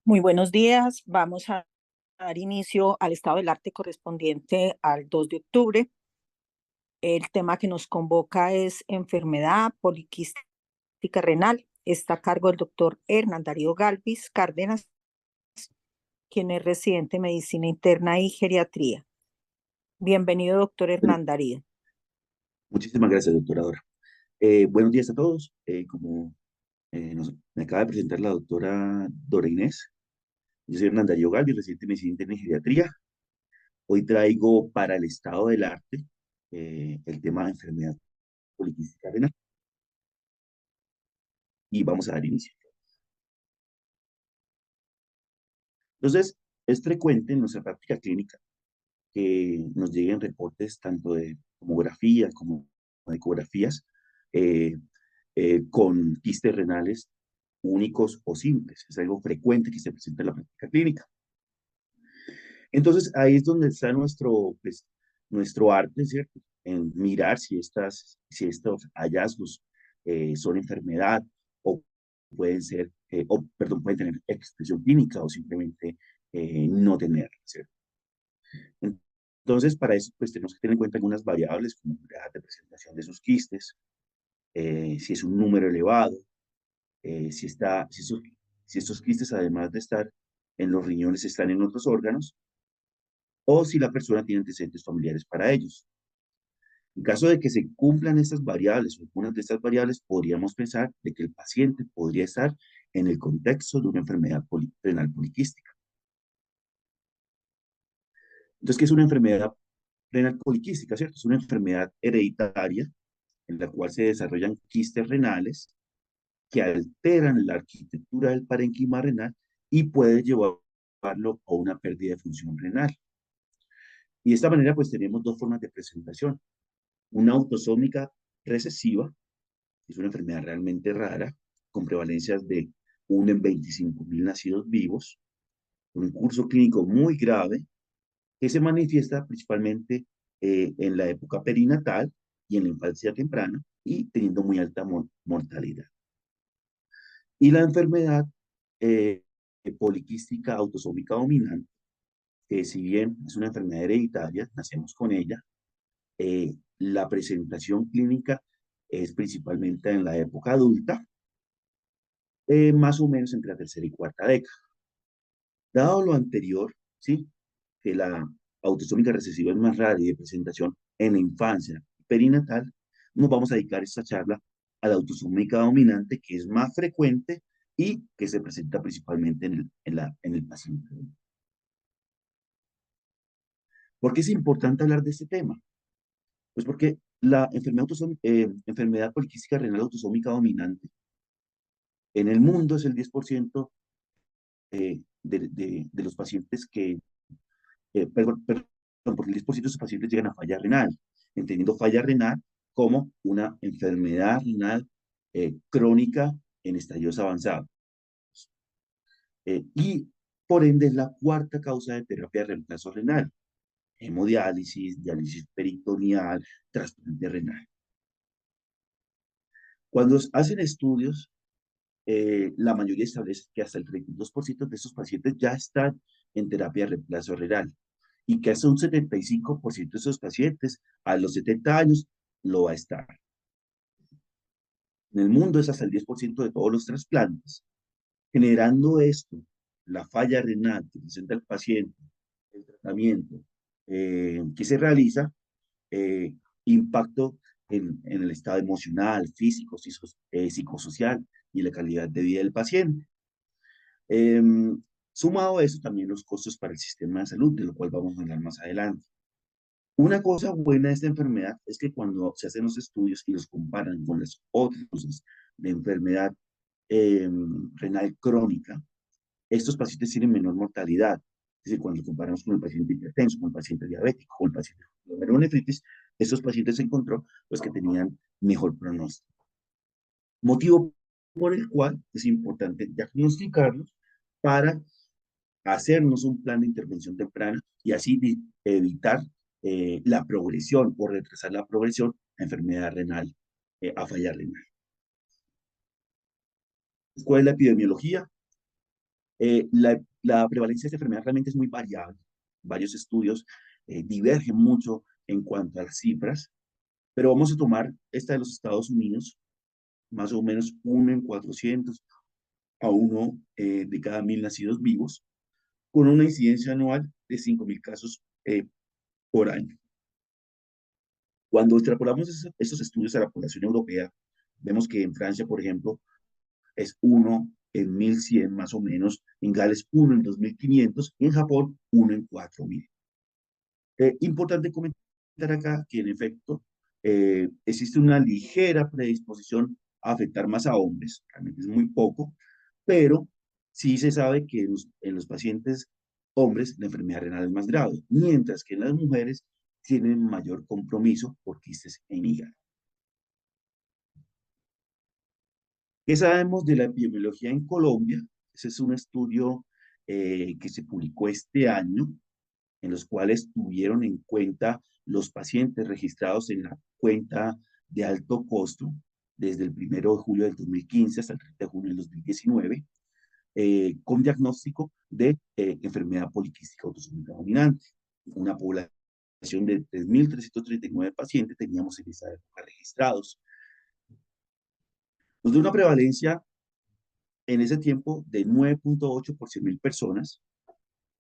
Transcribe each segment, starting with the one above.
Muy buenos días. Vamos a dar inicio al estado del arte correspondiente al 2 de octubre. El tema que nos convoca es enfermedad poliquística renal. Está a cargo del doctor Hernán Darío Galvis Cárdenas, quien es residente en medicina interna y geriatría. Bienvenido, doctor Bueno, Hernán Darío. muchísimas gracias, doctora Dora. Buenos días a todos. Como me acaba de presentar la doctora Dora Inés, yo soy Hernán Darío Galvi, residente en medicina interna y geriatría. Hoy traigo para el estado del arte el tema de enfermedad poliquística renal y vamos a dar inicio. Entonces, es frecuente en nuestra práctica clínica que nos lleguen reportes tanto de tomografías como de ecografías eh, con quistes renales únicos o simples. Es algo frecuente que se presenta en la práctica clínica. Entonces, ahí es donde está nuestro arte, ¿cierto? En mirar si estos hallazgos son enfermedad o pueden ser, pueden tener expresión clínica o simplemente no tenerla, ¿cierto? Entonces, para eso, pues tenemos que tener en cuenta algunas variables como la edad de presentación de esos quistes, si es un número elevado, si estos quistes, además de estar en los riñones, están en otros órganos, o si la persona tiene antecedentes familiares para ellos. En caso de que se cumplan estas variables o algunas de estas variables, podríamos pensar de que el paciente podría estar en el contexto de una enfermedad renal poliquística. Entonces, ¿qué es una enfermedad renal poliquística? ¿Cierto? Es una enfermedad hereditaria en la cual se desarrollan quistes renales que alteran la arquitectura del parénquima renal y puede llevarlo a una pérdida de función renal. Y de esta manera, pues tenemos dos formas de presentación. Una autosómica recesiva, que es una enfermedad realmente rara, con prevalencias de 1 en 25.000 nacidos vivos, con un curso clínico muy grave, que se manifiesta principalmente en la época perinatal y en la infancia temprana, y teniendo muy alta mortalidad. Y la enfermedad eh, poliquística autosómica dominante, que si bien es una enfermedad hereditaria, nacemos con ella, la presentación clínica es principalmente en la época adulta, más o menos entre la tercera y cuarta década. Dado lo anterior, ¿sí? Que la autosómica recesiva es más rara y de presentación en la infancia perinatal, nos vamos a dedicar esta charla a la autosómica dominante, que es más frecuente y que se presenta principalmente en el paciente. ¿Por qué es importante hablar de este tema? Pues porque la enfermedad poliquística renal autosómica dominante en el mundo es el 10% de los pacientes perdón, porque el 10% de sus pacientes llegan a falla renal, entendiendo falla renal como una enfermedad renal crónica en estadios avanzados. Y por ende es la cuarta causa de terapia de reemplazo renal: hemodiálisis, diálisis peritoneal, trasplante renal. Cuando hacen estudios, la mayoría establece que hasta el 32% de estos pacientes ya están en terapia de reemplazo renal y que hasta un 75% de esos pacientes a los 70 años lo va a estar. En el mundo es hasta el 10% de todos los trasplantes. Generando esto, la falla renal que presenta el paciente, el tratamiento que se realiza, eh, impacto en el estado emocional, físico, psicosocial y la calidad de vida del paciente. Eh, Sumado a eso, también los costos para el sistema de salud, de lo cual vamos a hablar más adelante. Una cosa buena de esta enfermedad es que cuando se hacen los estudios y los comparan con las otras causas de enfermedad eh, renal crónica, estos pacientes tienen menor mortalidad. Es decir, cuando comparamos con el paciente hipertenso, con el paciente diabético, con el paciente con glomerulonefritis, estos pacientes se encontró pues, que tenían mejor pronóstico. Motivo por el cual es importante diagnosticarlos para hacernos un plan de intervención temprana y así evitar la progresión o retrasar la progresión a enfermedad renal, a falla renal. ¿Cuál es la epidemiología? La prevalencia de esta enfermedad realmente es muy variable. Varios estudios divergen mucho en cuanto a las cifras, pero vamos a tomar esta de los Estados Unidos, más o menos 1 en 400 a 1 de cada 1000 nacidos vivos, con una incidencia anual de 5000 casos por año. Cuando extrapolamos estos estudios a la población europea, vemos que en Francia, por ejemplo, es 1 en 1100 más o menos, en Gales 1 en 2500 y en Japón 1 en 4000. Importante comentar acá que en efecto existe una ligera predisposición a afectar más a hombres, realmente es muy poco, pero sí se sabe que en los pacientes hombres la enfermedad renal es más grave, mientras que en las mujeres tienen mayor compromiso por quistes en hígado. ¿Qué sabemos de la epidemiología en Colombia? Ese es un estudio que se publicó este año, en los cuales tuvieron en cuenta los pacientes registrados en la cuenta de alto costo desde el 1 de julio del 2015 hasta el 30 de junio del 2019, con diagnóstico de enfermedad poliquística autosómica dominante. Una población de 3.339 pacientes teníamos en esa época registrados. Nos dio una prevalencia en ese tiempo de 9.8 por 100.000 personas,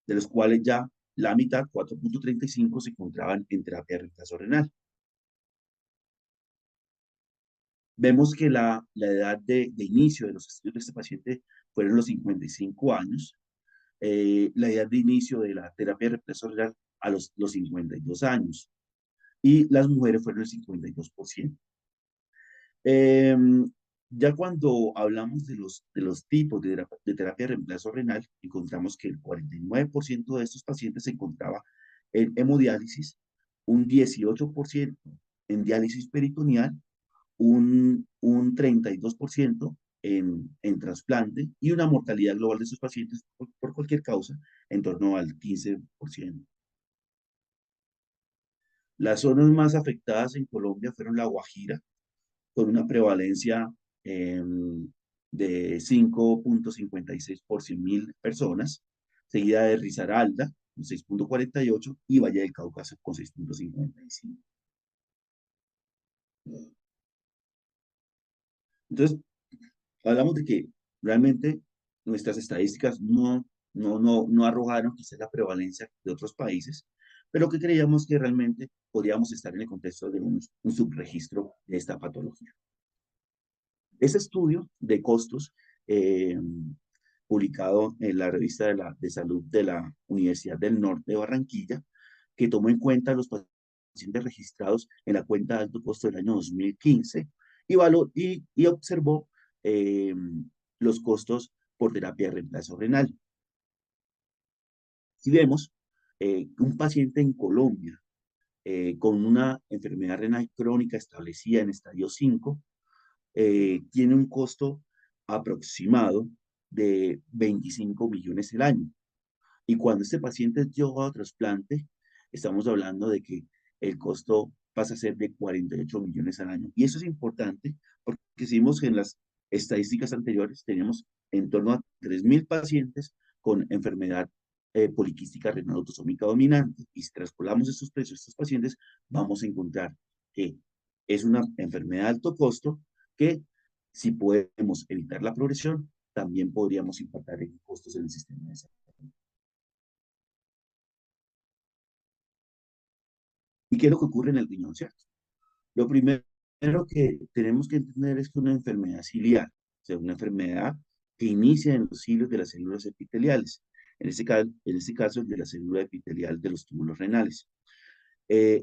de los cuales ya la mitad, 4.35, se encontraban en terapia de reemplazo renal. Vemos que la edad de inicio de los estudios de este paciente fueron los 55 años, la edad de inicio de la terapia de reemplazo renal a los 52 años, y las mujeres fueron el 52%. Eh, ya cuando hablamos de los tipos de terapia de reemplazo renal, encontramos que el 49% de estos pacientes se encontraba en hemodiálisis, un 18% en diálisis peritoneal, un 32% en trasplante y una mortalidad global de estos pacientes por cualquier causa en torno al 15%. Las zonas más afectadas en Colombia fueron La Guajira, con una prevalencia eh, de 5.56 por 100.000 personas, seguida de Risaralda, con 6.48, y Valle del Cauca, con 6.55. Entonces, hablamos de que realmente nuestras estadísticas no arrojaron quizás la prevalencia de otros países, pero que creíamos que realmente podríamos estar en el contexto de un subregistro de esta patología. Ese estudio de costos, eh, publicado en la revista de salud de la Universidad del Norte de Barranquilla, que tomó en cuenta los pacientes registrados en la cuenta de alto costo del año 2015 y observó eh, los costos por terapia de reemplazo renal. Si vemos un paciente en Colombia con una enfermedad renal crónica establecida en estadio 5, tiene un costo aproximado de 25 millones el año. Y cuando este paciente es llevado a trasplante, estamos hablando de que el costo pasa a ser de 48 millones al año. Y eso es importante porque si vimos que en las estadísticas anteriores teníamos en torno a 3.000 pacientes con enfermedad poliquística renal autosómica dominante. Y si traspolamos estos precios a estos pacientes, vamos a encontrar que es una enfermedad de alto costo que, si podemos evitar la progresión, también podríamos impactar en costos en el sistema de salud. ¿Y qué es lo que ocurre en el riñón, cierto? Lo primero que tenemos que entender es que una enfermedad ciliar, o sea, una enfermedad que inicia en los cilios de las células epiteliales, en este caso el de la célula epitelial de los túbulos renales.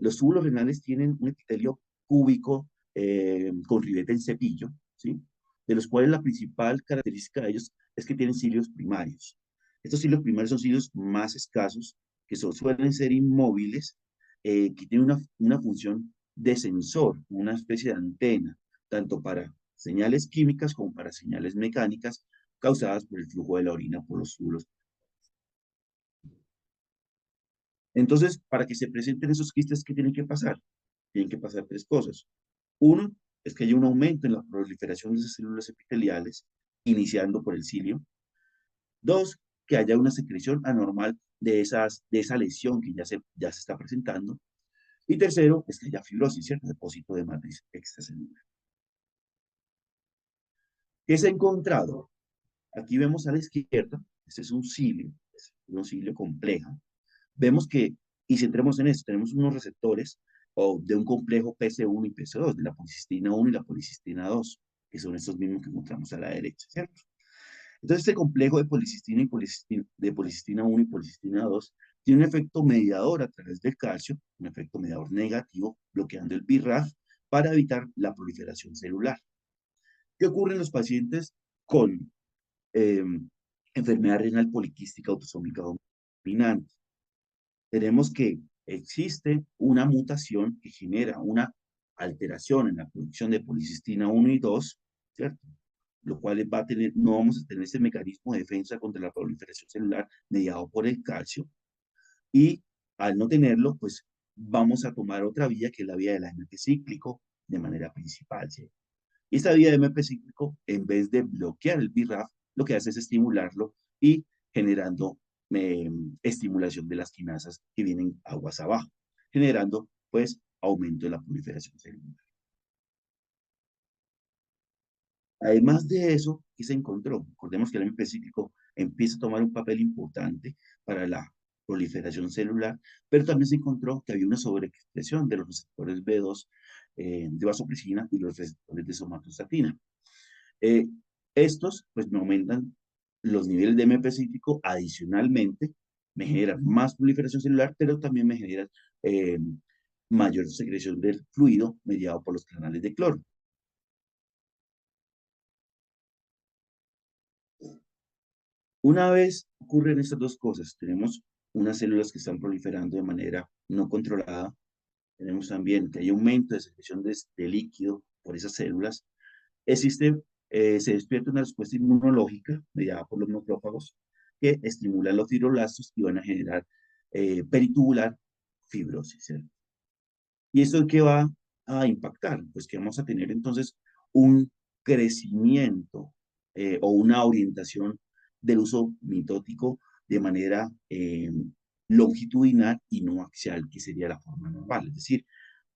Los túbulos renales tienen un epitelio cúbico con ribete en cepillo, ¿sí? De los cuales la principal característica de ellos es que tienen cilios primarios. Estos cilios primarios son cilios más escasos, que suelen ser inmóviles, que tienen una función de sensor, una especie de antena, tanto para señales químicas como para señales mecánicas causadas por el flujo de la orina por los túbulos. Entonces, para que se presenten esos quistes, ¿qué tienen que pasar? Tienen que pasar tres cosas. Uno, es que haya un aumento en la proliferación de esas células epiteliales, iniciando por el cilio. Dos, que haya una secreción anormal de esa lesión que ya se está presentando. Y tercero, es que haya fibrosis, ¿cierto? Depósito de matriz extracelular. ¿Qué se ha encontrado? Aquí vemos a la izquierda, este es un cilio complejo. Vemos que, y centremos en esto, tenemos unos receptores o de un complejo PC1 y PC2, de la policistina 1 y la policistina 2, que son estos mismos que encontramos a la derecha, ¿cierto? Entonces, este complejo de policistina y de policistina 1 y policistina 2 tiene un efecto mediador a través del calcio, un efecto mediador negativo, bloqueando el BRAF para evitar la proliferación celular. ¿Qué ocurre en los pacientes con eh, enfermedad renal poliquística autosómica dominante? Tenemos que existe una mutación que genera una alteración en la producción de policistina 1 y 2, ¿cierto? Lo cual va a tener, no vamos a tener ese mecanismo de defensa contra la proliferación celular mediado por el calcio, y al no tenerlo, pues vamos a tomar otra vía que es la vía del AMP cíclico de manera principal, ¿sí? Y esta vía de MP cíclico, en vez de bloquear el BRAF, lo que hace es estimularlo y generando estimulación de las quinasas que vienen aguas abajo, generando pues aumento de la proliferación celular. Además de eso, ¿qué se encontró? Recordemos que el MP cíclico empieza a tomar un papel importante para la proliferación celular, pero también se encontró que había una sobreexpresión de los receptores B2 de vasopresina y los receptores de somatostatina. Eh, Estos, pues, me aumentan los niveles de MP cíclico, adicionalmente, me generan más proliferación celular, pero también me generan eh, mayor secreción del fluido mediado por los canales de cloro. Una vez ocurren estas dos cosas, tenemos unas células que están proliferando de manera no controlada, tenemos también que hay aumento de secreción de líquido por esas células, existe, se despierta una respuesta inmunológica mediada por los macrófagos que estimulan los fibroblastos y van a generar peritubular fibrosis, ¿cierto? ¿Y esto qué va a impactar? Pues que vamos a tener entonces un crecimiento o una orientación del uso mitótico de manera longitudinal y no axial, que sería la forma normal. Es decir,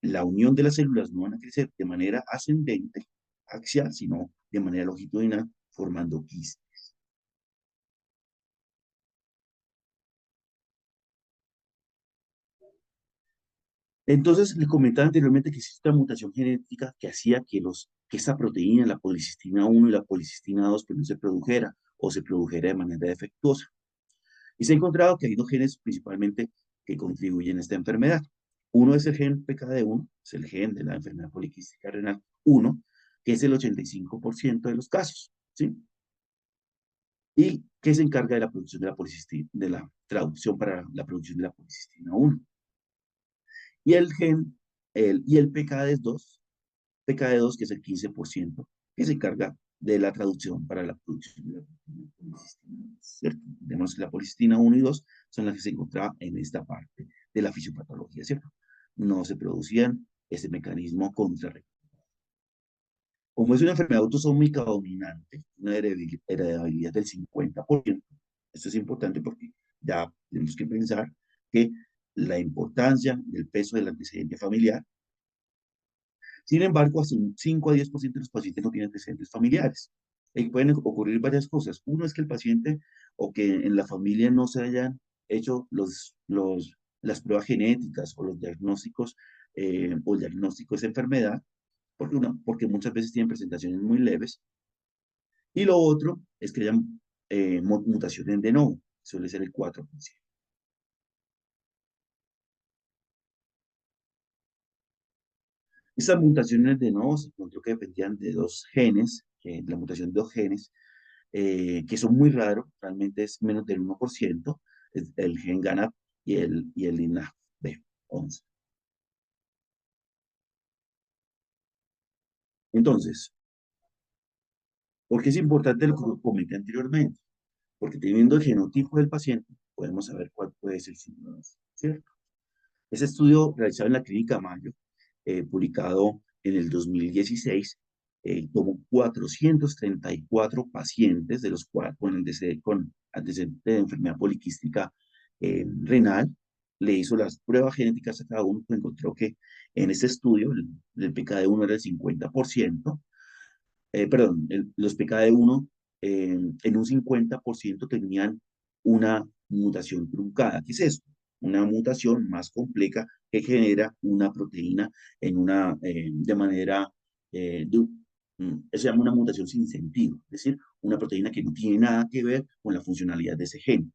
la unión de las células no van a crecer de manera ascendente, axial, sino de manera longitudinal, formando quistes. Entonces, le comentaba anteriormente que existe una mutación genética que hacía que esa proteína, la policistina 1 y la policistina 2, pues no se produjera o se produjera de manera defectuosa. Y se ha encontrado que hay dos genes principalmente que contribuyen a esta enfermedad. Uno es el gen PKD1, es el gen de la enfermedad poliquística renal 1, que es el 85% de los casos, ¿sí? Y que se encarga de la producción de la policistina, de la traducción para la producción de la policistina 1. Y el gen, y el PKD2, que es el 15%, que se encarga de la traducción para la producción de la policistina, ¿cierto? Vemos que la policistina 1 y 2 son las que se encontraban en esta parte de la fisiopatología, ¿cierto? No se producían ese mecanismo contrarrectivo. Como es una enfermedad autosómica dominante, una heredabilidad del 50%, esto es importante porque ya tenemos que pensar que la importancia del peso del antecedente familiar. Sin embargo, hasta un 5 a 10% de los pacientes no tienen antecedentes familiares. Y pueden ocurrir varias cosas. Uno es que el paciente o que en la familia no se hayan hecho las pruebas genéticas o los diagnósticos o el diagnóstico de esa enfermedad, porque muchas veces tienen presentaciones muy leves. Y lo otro es que hayan mutaciones de novo, suele ser el 4%. Estas mutaciones de novo se encontró que dependían de dos genes, la mutación de dos genes, que son muy raros, realmente es menos del 1%, es el gen GANAP y el INAB11. Entonces, ¿por qué es importante lo que comenté anteriormente? Porque teniendo el genotipo del paciente, podemos saber cuál puede ser su síndrome, ¿cierto? Ese estudio realizado en la Clínica Mayo, publicado en el 2016, tomó 434 pacientes, de los cuales con antecedentes de enfermedad poliquística renal, le hizo las pruebas genéticas a cada uno, pues encontró que en ese estudio el PKD1 era el 50%, perdón, los PKD1 en un 50% tenían una mutación truncada. ¿Qué es esto? Una mutación más compleja que genera una proteína de manera, se llama una mutación sin sentido, es decir, una proteína que no tiene nada que ver con la funcionalidad de ese gen,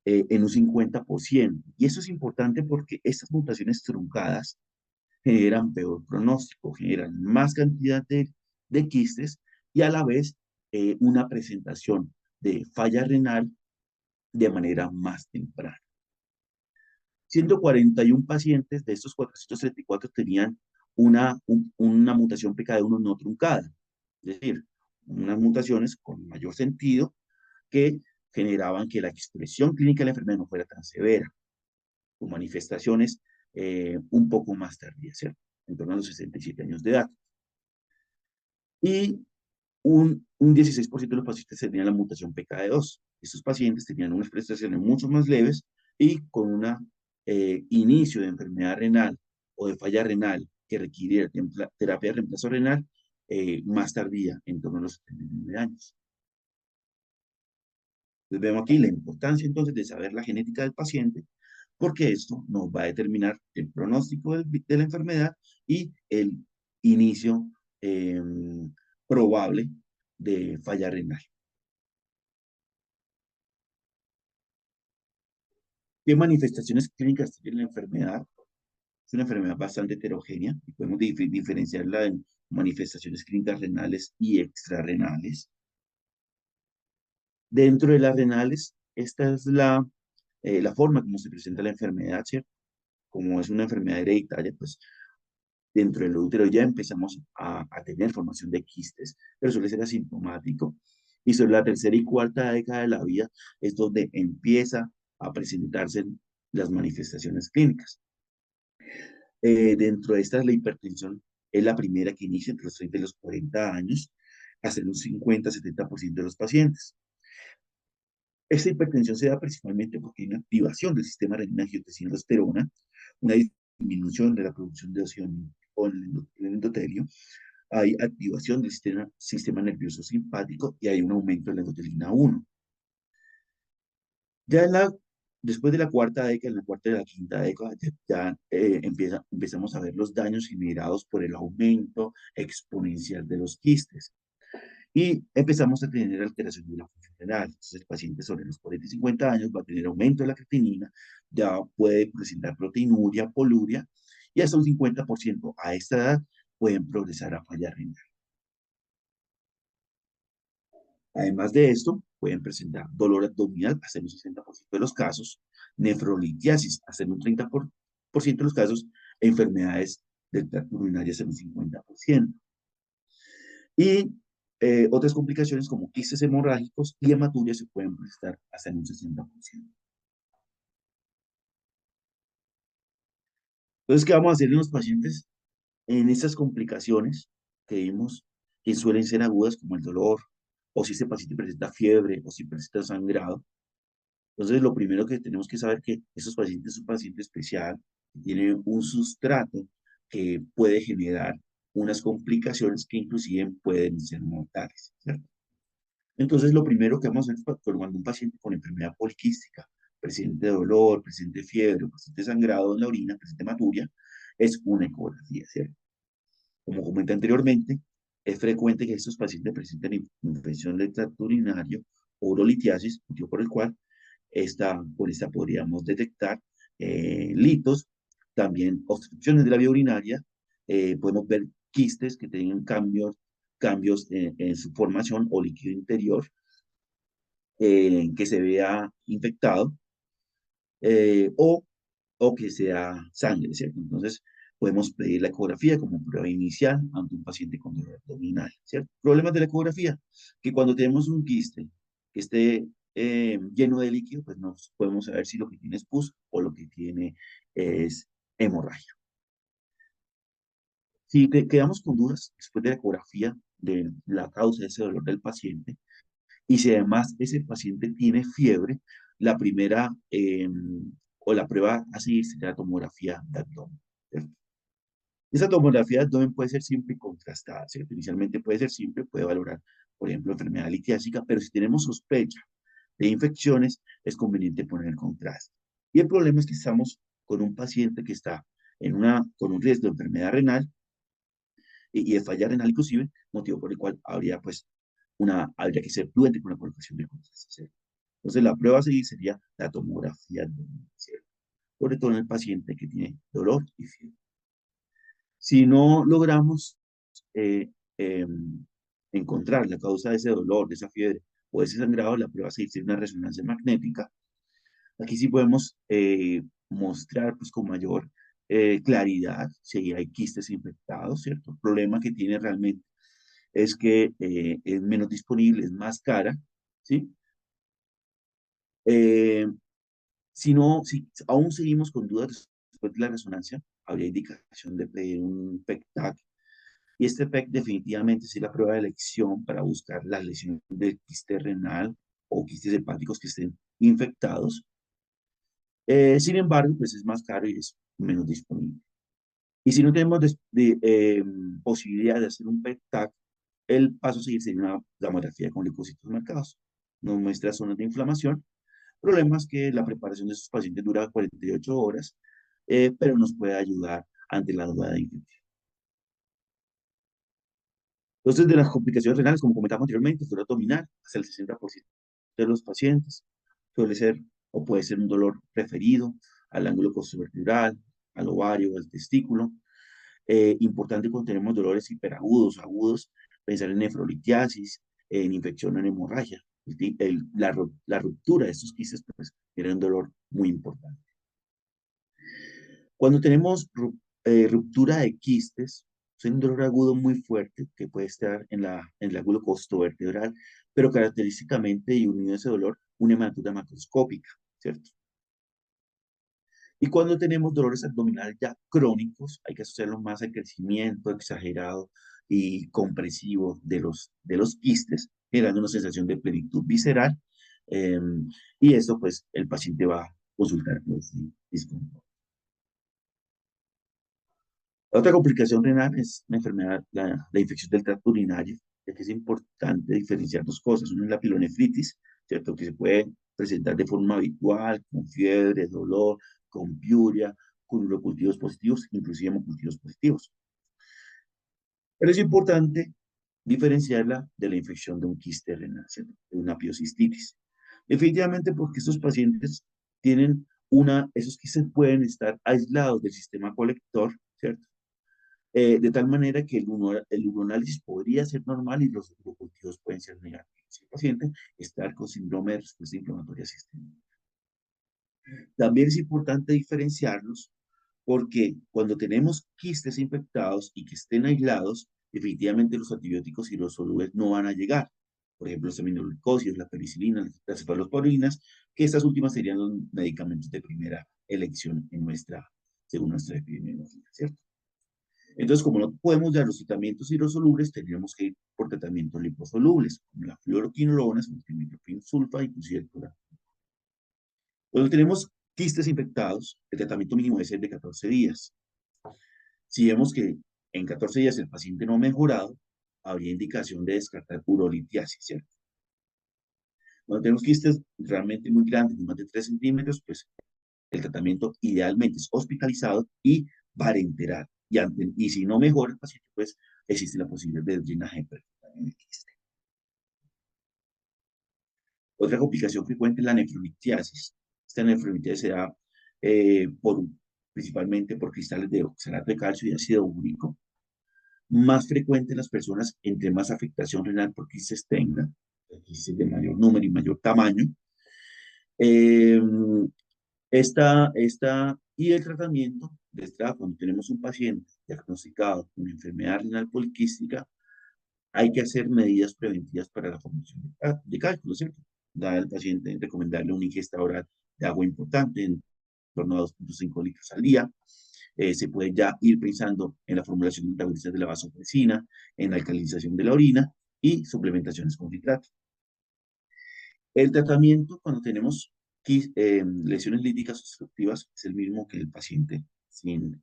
en un 50%. Y eso es importante porque estas mutaciones truncadas generan peor pronóstico, generan más cantidad de quistes y a la vez una presentación de falla renal de manera más temprana. 141 pacientes de estos 434 tenían una mutación PKD1 no truncada, es decir, unas mutaciones con mayor sentido que generaban que la expresión clínica de la enfermedad no fuera tan severa, con manifestaciones un poco más tardías, ¿cierto? En torno a los 67 años de edad. Y un 16% de los pacientes tenían la mutación PKD2. Estos pacientes tenían unas prestaciones mucho más leves y con un inicio de enfermedad renal o de falla renal que requiriera terapia de reemplazo renal más tardía, en torno a los 79 años. Entonces vemos aquí la importancia entonces de saber la genética del paciente, porque esto nos va a determinar el pronóstico de la enfermedad y el inicio eh, probable de falla renal. ¿Qué manifestaciones clínicas tiene la enfermedad? Es una enfermedad bastante heterogénea y podemos diferenciarla en manifestaciones clínicas renales y extrarrenales. Dentro de las renales, esta es la forma como se presenta la enfermedad, ¿cierto? Como es una enfermedad hereditaria, pues dentro del útero ya empezamos a tener formación de quistes, pero suele ser asintomático. Y sobre la tercera y cuarta década de la vida es donde empieza a presentarse las manifestaciones clínicas. Dentro de estas, la hipertensión es la primera que inicia entre los 30 y los 40 años, hasta un 50-70% de los pacientes. Esta hipertensión se da principalmente porque hay una activación del sistema renina-angiotensina-aldosterona, una disminución de la producción de óxido nítrico en el endotelio, hay activación del sistema nervioso simpático y hay un aumento de la endotelina 1. Ya después de la cuarta década, en la cuarta y la quinta década, ya empezamos a ver los daños generados por el aumento exponencial de los quistes. Y empezamos a tener alteración de la función renal. Entonces, el paciente sobre los 40 y 50 años va a tener aumento de la creatinina, ya puede presentar proteinuria, poluria, y hasta un 50% a esta edad pueden progresar a falla renal. Además de esto, pueden presentar dolor abdominal hasta en un 60% de los casos, nefrolitiasis hasta en un 30% de los casos, enfermedades del tracto urinario hasta en un 50%. Y otras complicaciones como quistes hemorrágicos y hematuria se pueden presentar hasta en un 60%. Entonces, ¿qué vamos a hacer en los pacientes en estas complicaciones que vimos que suelen ser agudas como el dolor, o si este paciente presenta fiebre, o si presenta sangrado? Entonces, lo primero que tenemos que saber que estos pacientes es un paciente especial, que tiene un sustrato que puede generar unas complicaciones que inclusive pueden ser mortales, ¿cierto? Entonces, lo primero que vamos a hacer cuando un paciente con enfermedad poliquística presente dolor, presente fiebre, presente sangrado en la orina, presente hematuria, es una ecografía, ¿cierto? Como comenté anteriormente, es frecuente que estos pacientes presenten infección del tracto urinario o urolitiasis, motivo por el cual con esta podríamos detectar litos, también obstrucciones de la vía urinaria, podemos ver quistes que tengan cambios en su formación o líquido interior que se vea infectado eh, o, o que sea sangre, ¿cierto? Entonces, podemos pedir la ecografía como prueba inicial ante un paciente con dolor abdominal, ¿cierto? Problemas de la ecografía, que cuando tenemos un quiste que esté lleno de líquido, pues no podemos saber si lo que tiene es pus o lo que tiene es hemorragia. Si quedamos con dudas después de la ecografía de la causa de ese dolor del paciente, y si además ese paciente tiene fiebre, la primera o la prueba a seguir sería la tomografía de abdomen, ¿cierto? Esa tomografía de abdomen puede ser simple y contrastada, ¿cierto? Inicialmente puede ser simple, puede valorar, por ejemplo, enfermedad litiásica, pero si tenemos sospecha de infecciones, es conveniente poner el contraste. Y el problema es que estamos con un paciente que está con un riesgo de enfermedad renal y de falla renal inclusive, motivo por el cual habría que ser prudente con la colocación de contraste, ¿cierto? Entonces, la prueba a seguir sería la tomografía abdominal, ¿cierto? Sobre todo en el paciente que tiene dolor y fiebre. Si no logramos eh, encontrar la causa de ese dolor, de esa fiebre o de ese sangrado, la prueba a seguir sería una resonancia magnética. Aquí sí podemos mostrar pues, con mayor claridad si hay quistes infectados, ¿cierto? El problema que tiene realmente es que es menos disponible, es más cara, ¿sí? Eh, si aún seguimos con dudas después de la resonancia, habría indicación de pedir un PET-TAC. Y este PET definitivamente es la prueba de elección para buscar la lesión del quiste renal o quistes hepáticos que estén infectados. Sin embargo, pues es más caro y es menos disponible. Y si no tenemos posibilidad de hacer un PET-TAC, el paso a seguir sería una gamografía con leucocitos marcados. Nos muestra zonas de inflamación. Problema es que la preparación de estos pacientes dura 48 horas, pero nos puede ayudar ante la duda de infección. Entonces, de las complicaciones renales, como comentamos anteriormente, dolor abdominal, hasta el 60% de los pacientes suele ser o puede ser un dolor referido al ángulo costovertebral, al ovario, al testículo. Importante cuando tenemos dolores hiperagudos, agudos, pensar en nefrolitiasis, en infección o en hemorragia. La ruptura de estos quistes pues, era un dolor muy importante. Cuando tenemos ruptura de quistes, es un dolor agudo muy fuerte que puede estar en el ángulo costovertebral, pero característicamente y unido a ese dolor, una hematura macroscópica, ¿cierto? Y cuando tenemos dolores abdominales ya crónicos, hay que asociarlos más al crecimiento exagerado y compresivo de los quistes, generando una sensación de plenitud visceral. eh, y esto, pues, el paciente va a consultar por este disconfort. La otra complicación renal es la enfermedad, la infección del tracto urinario, ya que es importante diferenciar dos cosas. Una es la pilonefritis, ¿cierto? Que se puede presentar de forma habitual, con fiebre, dolor, con piuria, con urocultivos positivos, inclusive hemocultivos positivos. Pero es importante diferenciarla de la infección de un quiste renal, ¿cierto? De una piocistitis. Definitivamente porque estos pacientes esos quistes pueden estar aislados del sistema colector, ¿cierto? De tal manera que el uroanálisis podría ser normal y los urocultivos pueden ser negativos. El paciente está con síndrome de respuesta inflamatoria sistémica. También es importante diferenciarlos porque cuando tenemos quistes infectados y que estén aislados, definitivamente los antibióticos y los solubles no van a llegar. Por ejemplo, los aminoglucósidos, la penicilina, las cefalosporinas, que estas últimas serían los medicamentos de primera elección según nuestra epidemiología, ¿cierto? Entonces, como no podemos dar los tratamientos hidrosolubles, tendríamos que ir por tratamientos liposolubles, como la fluoroquinolonas, el trimethoprim sulfa, inclusive el clorapro. Cuando tenemos quistes infectados, el tratamiento mínimo debe ser de 14 días. Si vemos que en 14 días el paciente no ha mejorado, habría indicación de descartar urolitiasis, ¿cierto? Cuando tenemos quistes realmente muy grandes, de más de 3 centímetros, pues el tratamiento idealmente es hospitalizado y parenteral. Y si no mejora el paciente, pues existe la posibilidad de drenaje peritoneal en el quiste. Otra complicación frecuente es la nefrolitiasis. Esta nefrolitiasis se da principalmente por cristales de oxalato de calcio y ácido úrico. Más frecuente en las personas entre más afectación renal por quistes tengan, quistes de mayor número y mayor tamaño. Eh, y el tratamiento cuando tenemos un paciente diagnosticado con enfermedad renal poliquística, hay que hacer medidas preventivas para la formación de cálculo, ¿cierto? Dar al paciente, recomendarle una ingesta oral de agua importante, en torno a 2.5 litros al día. Se puede ya ir pensando en la formulación de antagonistas de la vasopresina, en la alcalinización de la orina y suplementaciones con citrato. El tratamiento cuando tenemos lesiones líticas obstructivas es el mismo que el paciente sin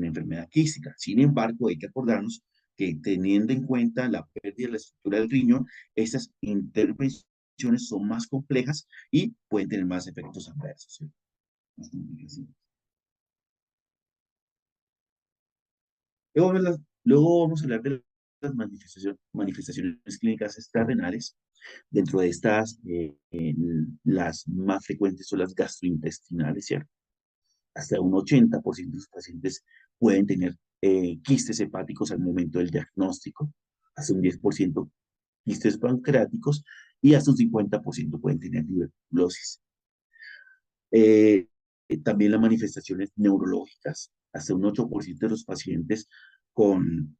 enfermedad quística. Sin embargo, hay que acordarnos que teniendo en cuenta la pérdida de la estructura del riñón, estas intervenciones son más complejas y pueden tener más efectos adversos, ¿sí? Más complicaciones. Luego vamos a hablar de las manifestaciones clínicas extrarrenales. Dentro de estas, las más frecuentes son las gastrointestinales, ¿cierto? Hasta un 80% de los pacientes pueden tener quistes hepáticos al momento del diagnóstico, hasta un 10% quistes pancreáticos y hasta un 50% pueden tener tuberculosis. Eh, También las manifestaciones neurológicas, hasta un 8% de los pacientes con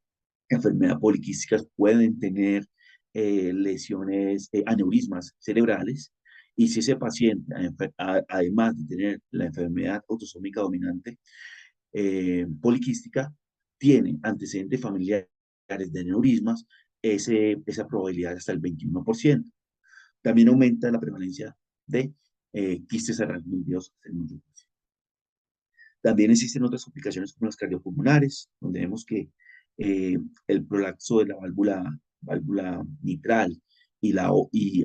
enfermedad poliquística pueden tener lesiones, aneurismas cerebrales, y si ese paciente, además de tener la enfermedad autosómica dominante poliquística, tiene antecedentes familiares de aneurismas, esa probabilidad es hasta el 21%. También aumenta la prevalencia de quistes aracnoideos en muchos pacientes. También existen otras complicaciones como las cardiopulmonares, donde vemos que el prolapso de la válvula mitral y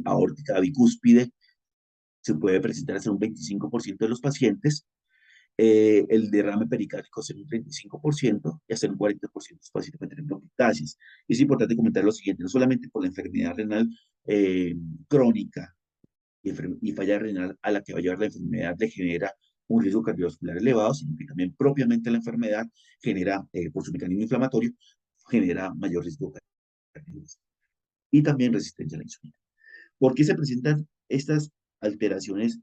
aórtica bicúspide se puede presentar hasta un 25% de los pacientes, el derrame pericárdico hasta un 35% y hasta un 40% de los pacientes pueden tener bronquiectasias. Es importante comentar lo siguiente, no solamente por la enfermedad renal crónica y falla renal a la que va a llevar la enfermedad le genera un riesgo cardiovascular elevado, sino que también propiamente la enfermedad genera, por su mecanismo inflamatorio, genera mayor riesgo cardiovascular y también resistencia a la insulina. ¿Por qué se presentan estas alteraciones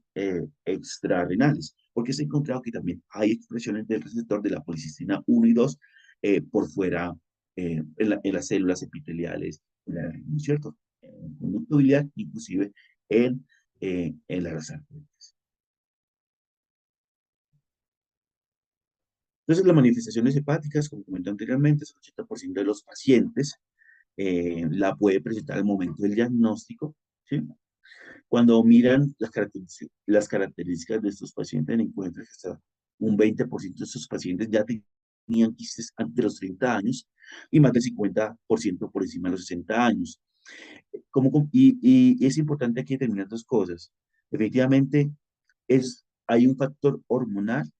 extrarrenales? Porque se ha encontrado que también hay expresiones del receptor de la policistina 1 y 2 por fuera, en las células epiteliales, ¿no es cierto? En conducto biliar, inclusive en las arterias. Entonces, las manifestaciones hepáticas, como comenté anteriormente, el 80% de los pacientes la puede presentar al momento del diagnóstico, ¿sí? Cuando miran las características de estos pacientes, encuentran que hasta un 20% de estos pacientes ya tenían quistes antes de los 30 años y más del 50% por encima de los 60 años. Y es importante aquí determinar dos cosas. Efectivamente, hay un factor hormonal,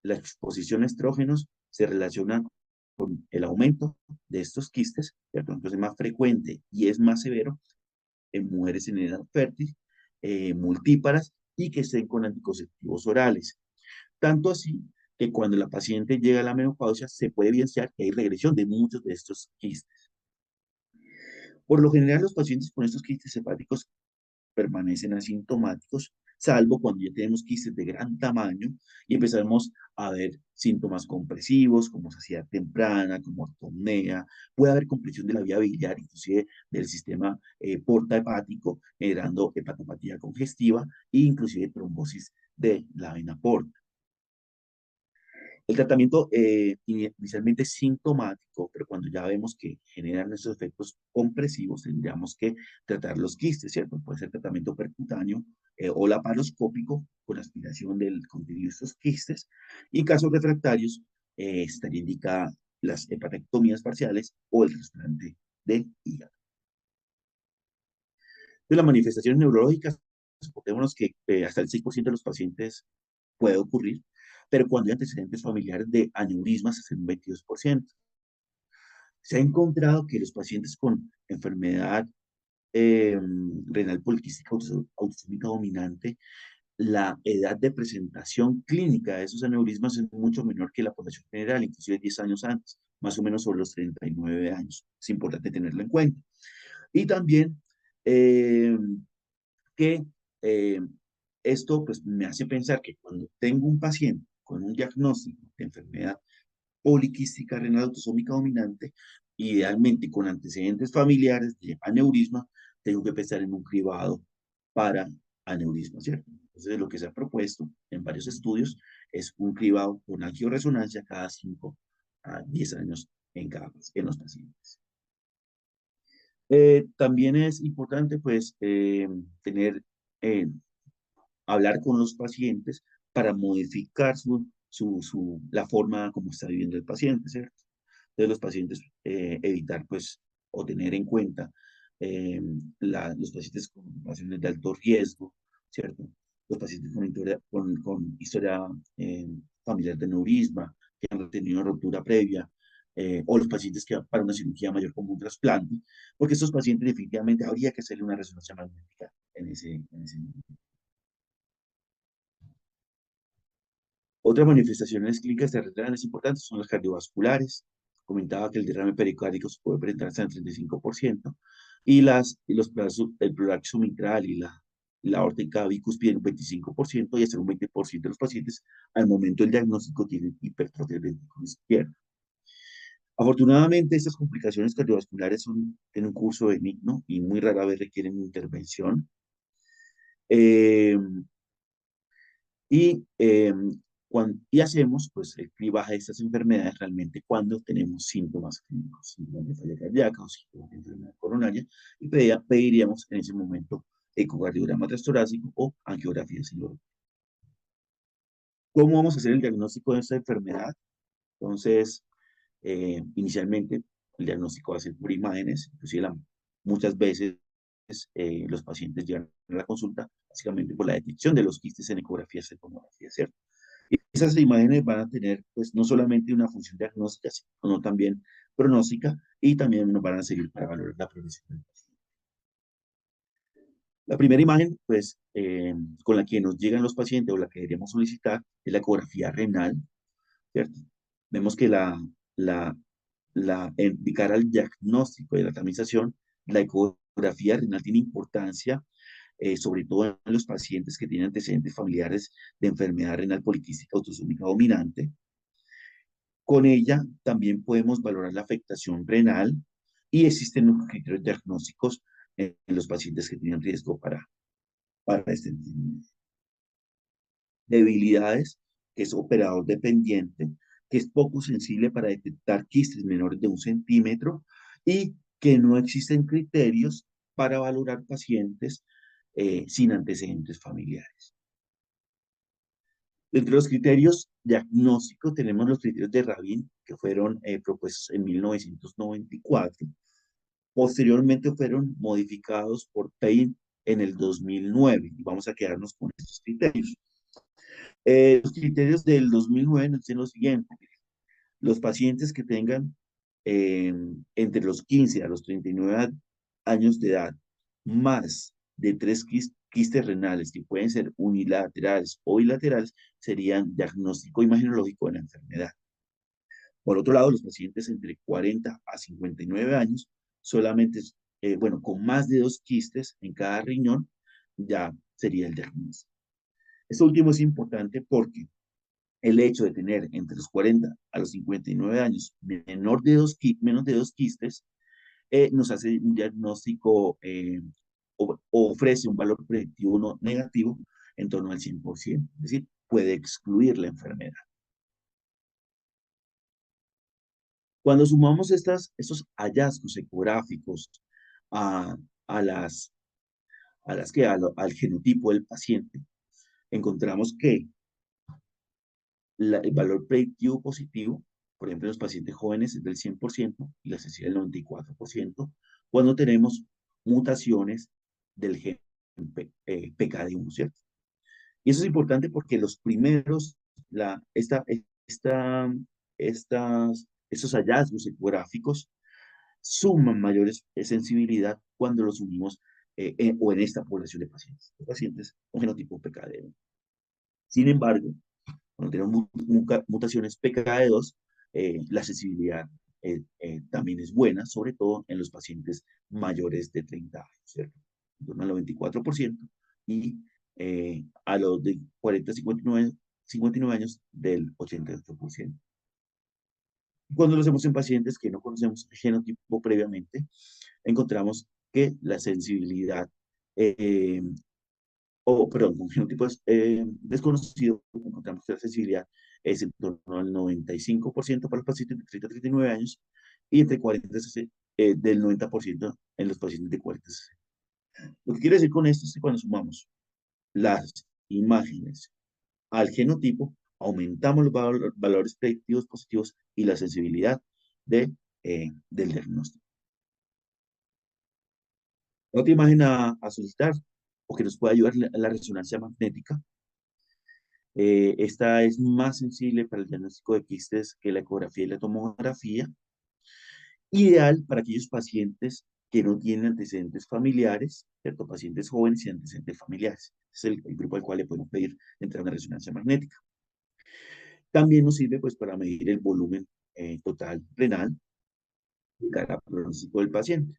la exposición a estrógenos se relaciona con el aumento de estos quistes, ¿cierto? Entonces es más frecuente y es más severo en mujeres en edad fértil, multíparas y que estén con anticonceptivos orales. Tanto así que cuando la paciente llega a la menopausia se puede evidenciar que hay regresión de muchos de estos quistes. Por lo general, los pacientes con estos quistes hepáticos permanecen asintomáticos, salvo cuando ya tenemos quistes de gran tamaño y empezamos a ver síntomas compresivos como saciedad temprana, como ortopnea, puede haber compresión de la vía biliar, inclusive del sistema porta hepático, generando hepatopatía congestiva e inclusive trombosis de la vena porta. El tratamiento inicialmente es sintomático, pero cuando ya vemos que generan esos efectos compresivos, tendríamos que tratar los quistes, ¿cierto? Puede ser tratamiento percutáneo o laparoscópico con aspiración del contenido de estos quistes. Y en casos refractarios, estaría indicada las hepatectomías parciales o el trasplante de hígado. De las manifestaciones neurológicas, suponemos que hasta el 6% de los pacientes puede ocurrir, pero cuando hay antecedentes familiares de aneurismas es el 22%. Se ha encontrado que los pacientes con enfermedad renal poliquística autosómica dominante, la edad de presentación clínica de esos aneurismas es mucho menor que la población general, inclusive 10 años antes, más o menos sobre los 39 años. Es importante tenerlo en cuenta. Y también eh, que eh, esto pues me hace pensar que cuando tengo un paciente con un diagnóstico de enfermedad poliquística renal autosómica dominante, idealmente con antecedentes familiares de aneurisma, tengo que pensar en un cribado para aneurisma, ¿cierto? Entonces, lo que se ha propuesto en varios estudios es un cribado con angioresonancia cada 5 a 10 años en los pacientes. También es importante, pues, eh, hablar con los pacientes para modificar la forma como está viviendo el paciente, ¿cierto? Entonces, los pacientes, evitar, pues, o tener en cuenta eh, los pacientes con pacientes de alto riesgo, ¿cierto? Los pacientes con historia familiar de neurisma, que han tenido una ruptura previa, o los pacientes que van para una cirugía mayor como un trasplante, porque estos pacientes definitivamente habría que hacerle una resonancia magnética en ese momento. Otras manifestaciones clínicas terrenales importantes son las cardiovasculares. Comentaba que el derrame pericárdico se puede presentar hasta el 35%, el prolapso mitral y la aórtica bicuspide un 25%, y hasta un 20% de los pacientes al momento del diagnóstico tienen hipertrofia del ventrículo izquierdo. Afortunadamente, estas complicaciones cardiovasculares tienen un curso benigno y muy rara vez requieren intervención. Eh, Y, y hacemos pues el cribaje de estas enfermedades realmente cuando tenemos síntomas clínicos, síntomas de falla cardíaca o síntomas de enfermedad coronaria, y pediríamos en ese momento ecocardiograma transtorácico o angiografía silórica. ¿Cómo vamos a hacer el diagnóstico de esta enfermedad? Entonces, inicialmente el diagnóstico va a ser por imágenes, inclusive muchas veces los pacientes llegan a la consulta básicamente por la detección de los quistes en ecografías de tomografía, ¿cierto? Y esas imágenes van a tener, pues, no solamente una función diagnóstica, sino también pronóstica, y también nos van a servir para valorar la progresión del paciente. La primera imagen, pues, con la que nos llegan los pacientes o la que deberíamos solicitar es la ecografía renal, ¿cierto? Vemos que de cara al diagnóstico de la tamización, la ecografía renal tiene importancia, sobre todo en los pacientes que tienen antecedentes familiares de enfermedad renal poliquística autosómica dominante. Con ella también podemos valorar la afectación renal, y existen unos criterios diagnósticos en los pacientes que tienen riesgo para este tipo. Debilidades, que es operador dependiente, que es poco sensible para detectar quistes menores de 1 centímetro, y que no existen criterios para valorar pacientes sin antecedentes familiares. Entre los criterios diagnósticos tenemos los criterios de Rabin, que fueron propuestos en 1994. Posteriormente fueron modificados por Payne en el 2009, y vamos a quedarnos con estos criterios. Los criterios del 2009 nos dicen lo siguiente: los pacientes que tengan entre los 15 a los 39 años de edad, más de 3 quistes renales, que pueden ser unilaterales o bilaterales, serían diagnóstico imagenológico de la enfermedad. Por otro lado, los pacientes entre 40 a 59 años, solamente, bueno, con más de 2 quistes en cada riñón, ya sería el diagnóstico. Esto último es importante porque el hecho de tener entre los 40 a los 59 años menos de dos quistes nos hace un diagnóstico, o ofrece un valor predictivo no negativo en torno al 100%, es decir, puede excluir la enfermedad. Cuando sumamos estos hallazgos ecográficos a, a las, al genotipo del paciente, encontramos que el valor predictivo positivo, por ejemplo, en los pacientes jóvenes es del 100% y la sensibilidad del 94%, cuando tenemos mutaciones del gen PKD1, ¿cierto? Y eso es importante porque los primeros, estos hallazgos ecográficos suman mayores sensibilidad cuando los unimos o en esta población de pacientes con genotipo PKD1. Sin embargo, cuando tenemos mutaciones PKD2, la sensibilidad también es buena, sobre todo en los pacientes mayores de 30 años, ¿cierto? En torno al 94%, y a los de 40 a 59 años del 88%. Cuando lo hacemos en pacientes que no conocemos el genotipo previamente, encontramos que la sensibilidad o perdón, con genotipo desconocido, encontramos que la sensibilidad es en torno al 95% para los pacientes de 30 a 39 años y entre 40 y 60, del 90% en los pacientes de 40 a 60. Lo que quiere decir con esto es que cuando sumamos las imágenes al genotipo, aumentamos los valores predictivos positivos y la sensibilidad del diagnóstico. Otra imagen a solicitar o que nos puede ayudar la resonancia magnética. Esta es más sensible para el diagnóstico de quistes que la ecografía y la tomografía. Ideal para aquellos pacientes que no tienen antecedentes familiares, ¿cierto? Pacientes jóvenes y antecedentes familiares. Es el grupo al cual le podemos pedir entrar a una resonancia magnética. También nos sirve pues para medir el volumen total renal de cada pronóstico del paciente.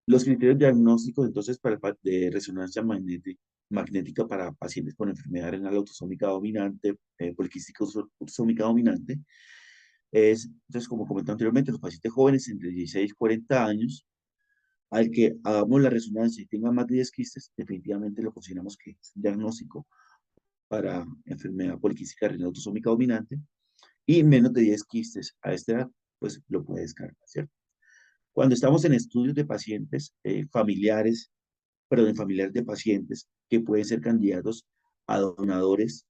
Los criterios diagnósticos entonces de resonancia magnética para pacientes con enfermedad renal autosómica dominante, poliquística autosómica dominante, es, entonces como comenté anteriormente, los pacientes jóvenes entre 16 y 40 años, al que hagamos la resonancia y tenga más de 10 quistes, definitivamente lo consideramos que es un diagnóstico para enfermedad poliquística renal autosómica dominante, y menos de 10 quistes a esta edad, pues lo puede descartar, ¿cierto? Cuando estamos en estudios de pacientes familiares, perdón, familiares de pacientes que pueden ser candidatos a donadores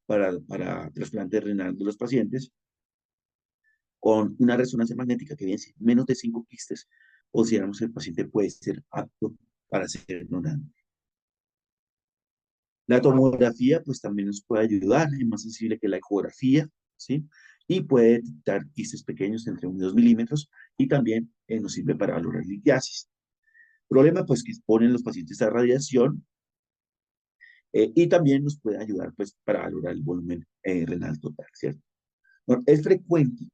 para trasplante renal de los pacientes, con una resonancia magnética que viene menos de 5 quistes, consideramos que el paciente puede ser apto para ser donante. La tomografía, pues también nos puede ayudar, es más sensible que la ecografía, ¿sí? Y puede detectar quistes pequeños entre 1 y 2 milímetros y también nos sirve para valorar litiasis. Problema, pues, que exponen los pacientes a radiación y también nos puede ayudar, pues, para valorar el volumen renal total, ¿cierto? Bueno, es frecuente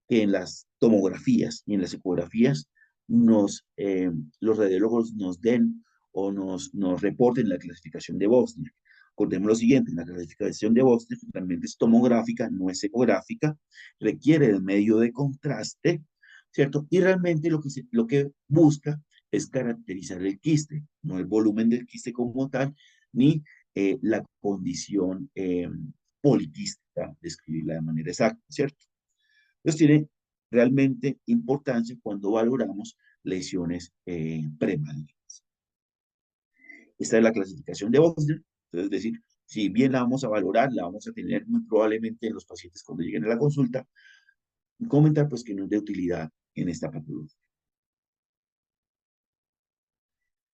que en las tomografías y en las ecografías los radiólogos nos den o nos reporten la clasificación de Bosnia. Acordemos lo siguiente, la clasificación de Bosnia realmente es tomográfica, no es ecográfica, requiere de medio de contraste, ¿cierto? Y realmente lo que busca es caracterizar el quiste, no el volumen del quiste como tal, ni la condición poliquística, describirla de manera exacta, ¿cierto? Entonces tiene realmente importancia cuando valoramos lesiones premalignas. Esta es la clasificación de Bosnia, entonces es decir, si bien la vamos a valorar, la vamos a tener muy probablemente en los pacientes cuando lleguen a la consulta, comentar pues que no es de utilidad en esta patología.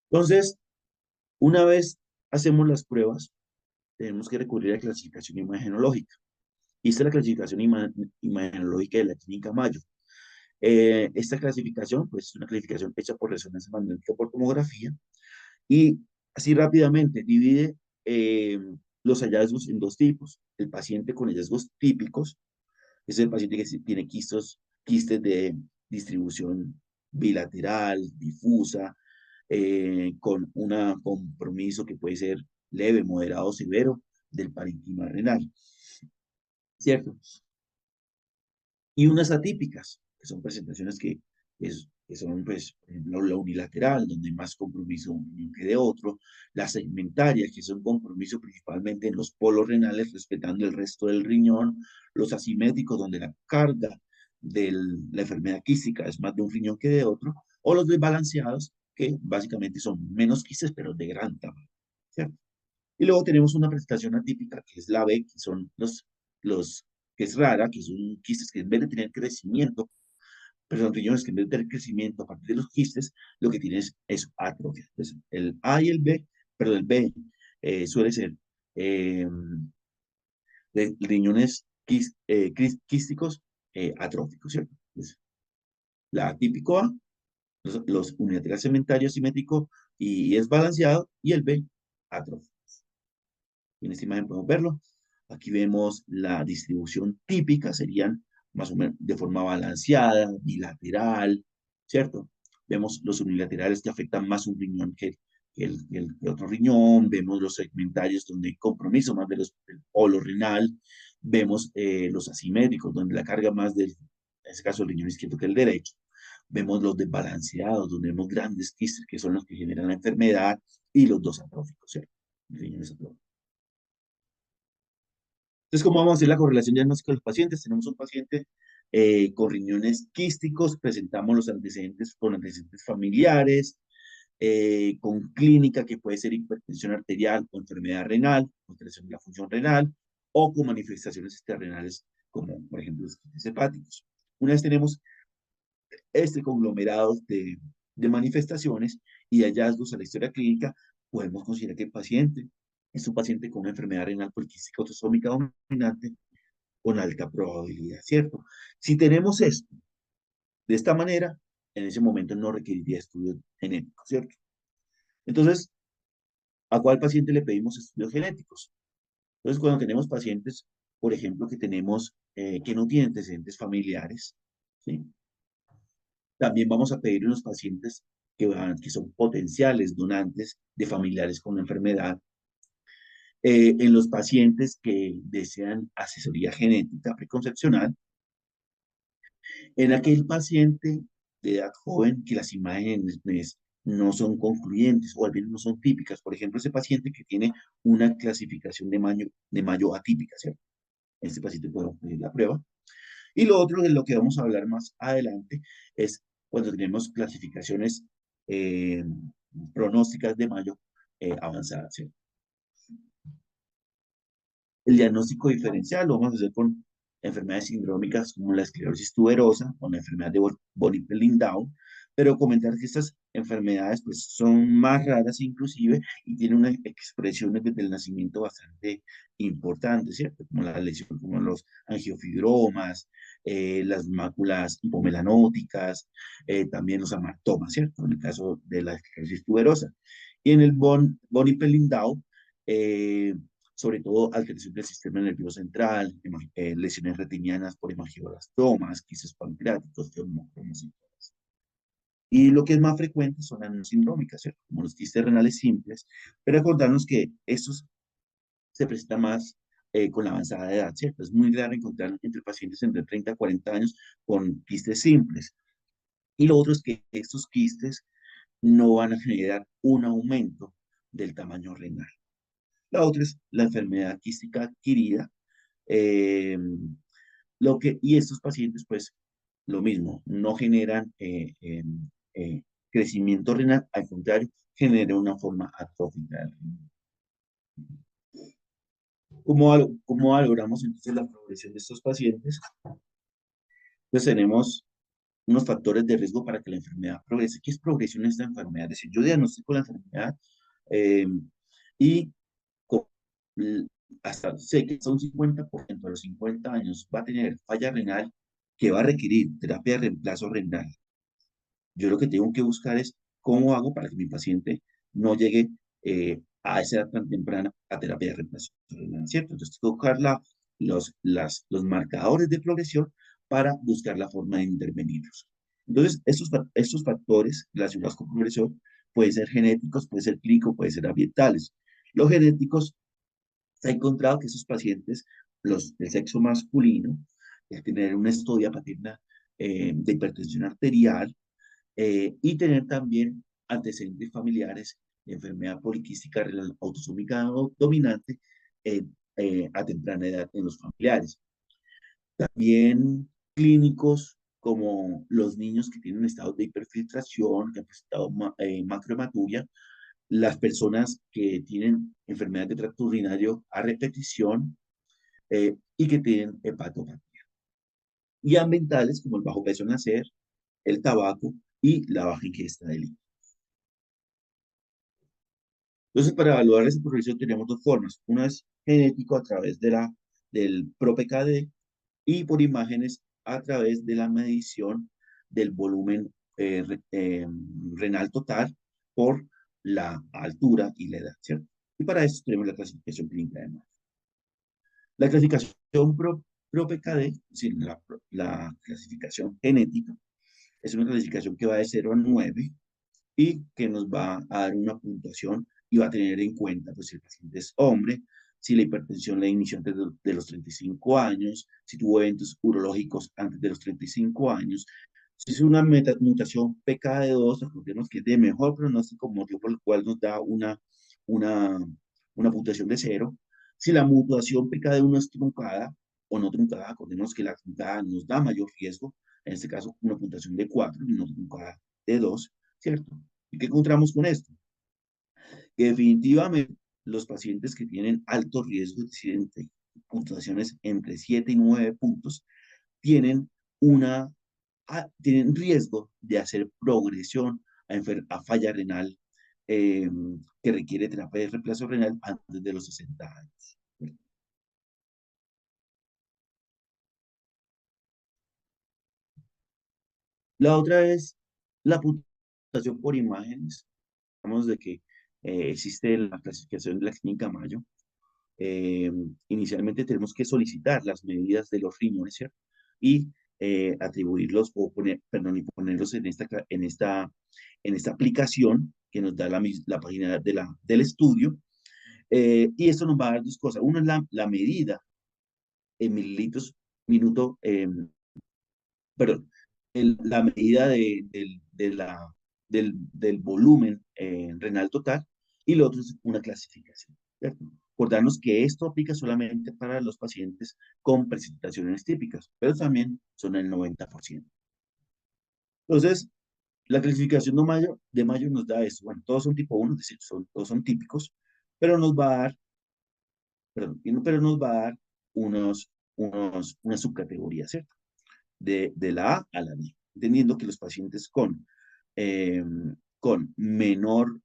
Entonces, una vez hacemos las pruebas, tenemos que recurrir a la clasificación imagenológica. Y esta es la clasificación imagenológica de la clínica Mayo. Esta clasificación, pues, es una clasificación hecha por resonancia magnética por tomografía y así rápidamente divide los hallazgos en dos tipos. El paciente con hallazgos típicos es el paciente que tiene quistes de distribución bilateral, difusa, con un compromiso que puede ser leve, moderado, severo del parénquima renal, ¿cierto? Y unas atípicas, que son presentaciones que son, pues, por ejemplo, la unilateral, donde hay más compromiso de un riñón que de otro, las segmentarias, que son compromiso principalmente en los polos renales, respetando el resto del riñón, los asimétricos, donde la carga de la enfermedad quística es más de un riñón que de otro, o los desbalanceados, que básicamente son menos quistes, pero de gran tamaño, ¿cierto? Y luego tenemos una presentación atípica, que es la B, que son los que es rara, que son quistes que en vez de tener crecimiento, pero son riñones que en vez de tener crecimiento a partir de los quistes, lo que tienen es atrofia. Entonces, el A y el B, pero el B suele ser eh, de riñones quísticos atróficos, ¿cierto? Entonces, la atípico A, los unilaterales cementarios simétrico y es balanceado, y el B, atrófico. En esta imagen podemos verlo. Aquí vemos la distribución típica, serían más o menos de forma balanceada, bilateral, ¿cierto? Vemos los unilaterales que afectan más un riñón que otro riñón, vemos los segmentarios donde hay compromiso más del polo renal, vemos los asimétricos donde la carga más en este caso el riñón izquierdo que el derecho. Vemos los desbalanceados, donde vemos grandes quistes que son los que generan la enfermedad, y los dos atróficos, ¿cierto? Riñones atróficos. Entonces, ¿cómo vamos a hacer la correlación diagnóstica de los pacientes? Tenemos un paciente con riñones quísticos, presentamos los antecedentes con antecedentes familiares, con clínica que puede ser hipertensión arterial o enfermedad renal, alteración de la función renal, o con manifestaciones extrarrenales como, por ejemplo, los quistes hepáticos. Una vez tenemos este conglomerado de manifestaciones y hallazgos a la historia clínica, podemos considerar que el paciente es un paciente con una enfermedad renal poliquística autosómica dominante con alta probabilidad, ¿cierto? Si tenemos esto de esta manera, en ese momento no requeriría estudios genéticos, ¿cierto? Entonces, ¿a cuál paciente le pedimos estudios genéticos? Entonces, cuando tenemos pacientes, por ejemplo, que tenemos, que no tienen antecedentes familiares, ¿sí? También vamos a pedir unos pacientes que son potenciales donantes de familiares con la enfermedad. En los pacientes que desean asesoría genética preconcepcional, en aquel paciente de edad joven que las imágenes no son concluyentes o al menos no son típicas. Por ejemplo, ese paciente que tiene una clasificación de Mayo atípica, ¿cierto? Este paciente podemos pedir la prueba. Y lo otro de lo que vamos a hablar más adelante es cuando tenemos clasificaciones eh, pronósticas de Mayo avanzadas, ¿cierto? El diagnóstico diferencial lo vamos a hacer con enfermedades sindrómicas como la esclerosis tuberosa o la enfermedad de Bonneville-Lindau, pero comentar que estas enfermedades pues, son más raras inclusive y tienen unas expresiones desde el nacimiento bastante importantes, ¿cierto? Como la lesión, como los angiofibromas, las máculas hipomelanóticas, también los amartomas, ¿cierto? En el caso de la esclerosis tuberosa. Y en el Bonneville-Lindau, sobre todo alteración del sistema nervioso central, lesiones retinianas por hemangioblastomas, quistes pancreáticos, neumocromocitomas. Y lo que es más frecuente son las no sindrómicas, ¿cierto? Como los quistes renales simples, pero acordarnos que estos se presentan más con la avanzada edad, ¿cierto? Es muy raro encontrar entre pacientes entre 30 a 40 años con quistes simples. Y lo otro es que estos quistes no van a generar un aumento del tamaño renal. La otra es la enfermedad quística adquirida. eh, y estos pacientes, pues, lo mismo, no generan crecimiento renal, al contrario, genera una forma atrófica del riñón. ¿Cómo valoramos entonces la progresión de estos pacientes? Pues tenemos unos factores de riesgo para que la enfermedad progrese. ¿Qué es progresión de esta enfermedad? Es decir, yo diagnostico la enfermedad eh, y co- l- hasta sé que hasta un 50% de los 50 años va a tener falla renal que va a requerir terapia de reemplazo renal. Yo lo que tengo que buscar es cómo hago para que mi paciente no llegue a esa edad tan temprana a terapia de reemplazo renal, ¿cierto? Entonces, tengo que buscar los marcadores de progresión para buscar la forma de intervenirlos. Entonces, estos factores relacionados con progresión pueden ser genéticos, pueden ser clínicos, pueden ser ambientales. Los genéticos, se ha encontrado que esos pacientes, los del sexo masculino, tener una historia paterna de hipertensión arterial, y tener también antecedentes familiares de enfermedad poliquística renal autosómica dominante eh, a temprana edad en los familiares. También clínicos como los niños que tienen estados de hiperfiltración, que han presentado macrohematuria, las personas que tienen enfermedad de tracto urinario a repetición y que tienen hepatopatía. Y ambientales como el bajo peso en nacer, el tabaco y la baja ingesta de líquidos. Entonces, para evaluar esa progresión tenemos dos formas. Una es genético a través del ProPKD y por imágenes a través de la medición del volumen renal total por la altura y la edad, ¿cierto? Y para eso tenemos la clasificación clínica de Marfan. La clasificación ProPKD, es decir, la clasificación genética, es una clasificación que va de 0 a 9 y que nos va a dar una puntuación y va a tener en cuenta pues, si el paciente es hombre, si la hipertensión la inició antes de los 35 años, si tuvo eventos urológicos antes de los 35 años, Si es una mutación PKD2, recordemos que es de mejor pronóstico, motivo por el cual nos da una, una puntuación de 0. Si la mutación PKD1 es truncada o no truncada, acordemos que la truncada nos da mayor riesgo, en este caso una puntuación de 4 y no truncada de 2, ¿cierto? ¿Y qué encontramos con esto? Que definitivamente los pacientes que tienen alto riesgo de accidente, puntuaciones entre 7 y 9 puntos, tienen tienen riesgo de hacer progresión a falla renal eh, que requiere terapia de reemplazo renal antes de los 60 años. La otra es la puntuación por imágenes. Hablamos de que existe la clasificación de la clínica Mayo. eh, Inicialmente tenemos que solicitar las medidas de los riñones, ¿cierto? Y atribuirlos o perdón, y ponerlos en esta aplicación que nos da la página del estudio. Y esto nos va a dar dos cosas. Uno es la medida en mililitros minuto, perdón, la medida del volumen renal total, y lo otro es una clasificación, ¿cierto? Recordarnos que esto aplica solamente para los pacientes con presentaciones típicas, pero también son el 90%. Entonces, la clasificación de Mayo nos da esto. Bueno, todos son tipo 1, es decir, todos son típicos, pero nos va a dar, perdón, pero nos va a dar una subcategoría, ¿cierto? De la A a la D, entendiendo que los pacientes eh, con menor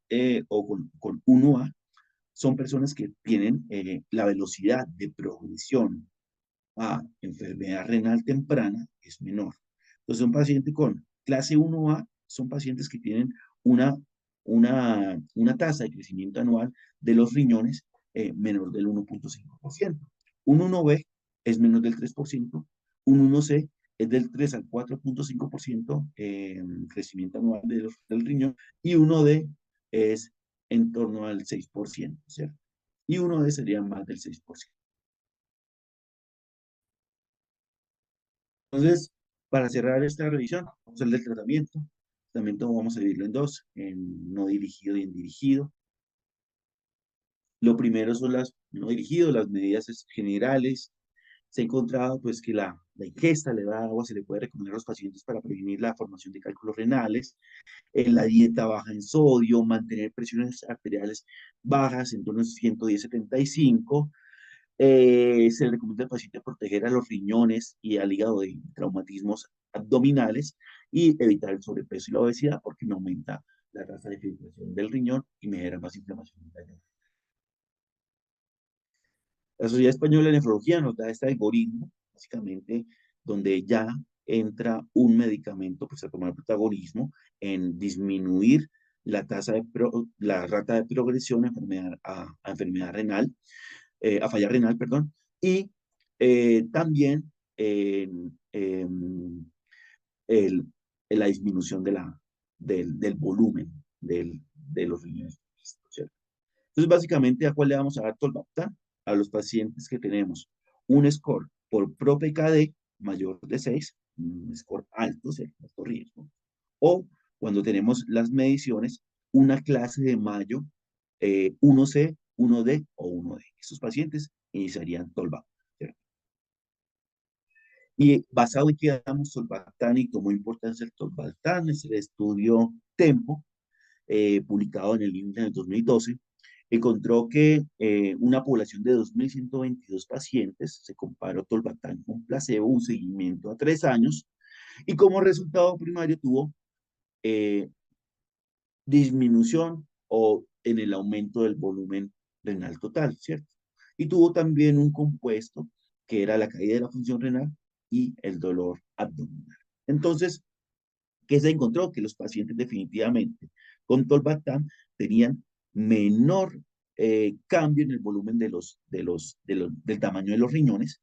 o con 1A son personas que tienen la velocidad de progresión a enfermedad renal temprana es menor. Entonces, un paciente con clase 1A son pacientes que tienen una, una tasa de crecimiento anual de los riñones menor del 1,5%. Un 1B es menos del 3%, un 1C es del 3 al 4,5% crecimiento anual del riñón, y 1D es en torno al 6%, ¿cierto? Y 1D sería más del 6%. Entonces, para cerrar esta revisión, vamos a hablar del tratamiento. El tratamiento vamos a dividirlo en dos, en no dirigido y en dirigido. Lo primero son las no dirigidos, las medidas generales. Se ha encontrado pues que la ingesta de agua se le puede recomendar a los pacientes para prevenir la formación de cálculos renales, la dieta baja en sodio, mantener presiones arteriales bajas en torno a 110-75. Se le recomienda al paciente proteger a los riñones y al hígado de traumatismos abdominales y evitar el sobrepeso y la obesidad porque no aumenta la tasa de filtración del riñón y me genera más inflamación intestinal. La Sociedad Española de Nefrología nos da este algoritmo, básicamente, donde ya entra un medicamento pues, a tomar protagonismo en disminuir la rata de progresión a enfermedad renal, a falla renal, perdón, y también el, la disminución del volumen de los riñones, ¿cierto? Entonces, básicamente, ¿a cuál le vamos a dar tolvaptan? A los pacientes que tenemos un score por ProPKD mayor de 6, un score alto, ¿cierto? Alto riesgo, o cuando tenemos las mediciones, una clase de Mayo 1C, 1D o 1D. Estos pacientes iniciarían tolvaptan, ¿cierto? Y basado en que damos tolvaptan y tomó importancia el tolvaptan, es el estudio TEMPO, publicado en el INDE en el 2012, encontró que una población de 2.122 pacientes se comparó tolvaptan con placebo, un seguimiento a 3 años, y como resultado primario tuvo eh, disminución o en el aumento del volumen renal total, ¿cierto? Y tuvo también un compuesto que era la caída de la función renal y el dolor abdominal. Entonces, ¿qué se encontró? Que los pacientes definitivamente con tolvaptan tenían menor cambio en el volumen del tamaño de los riñones,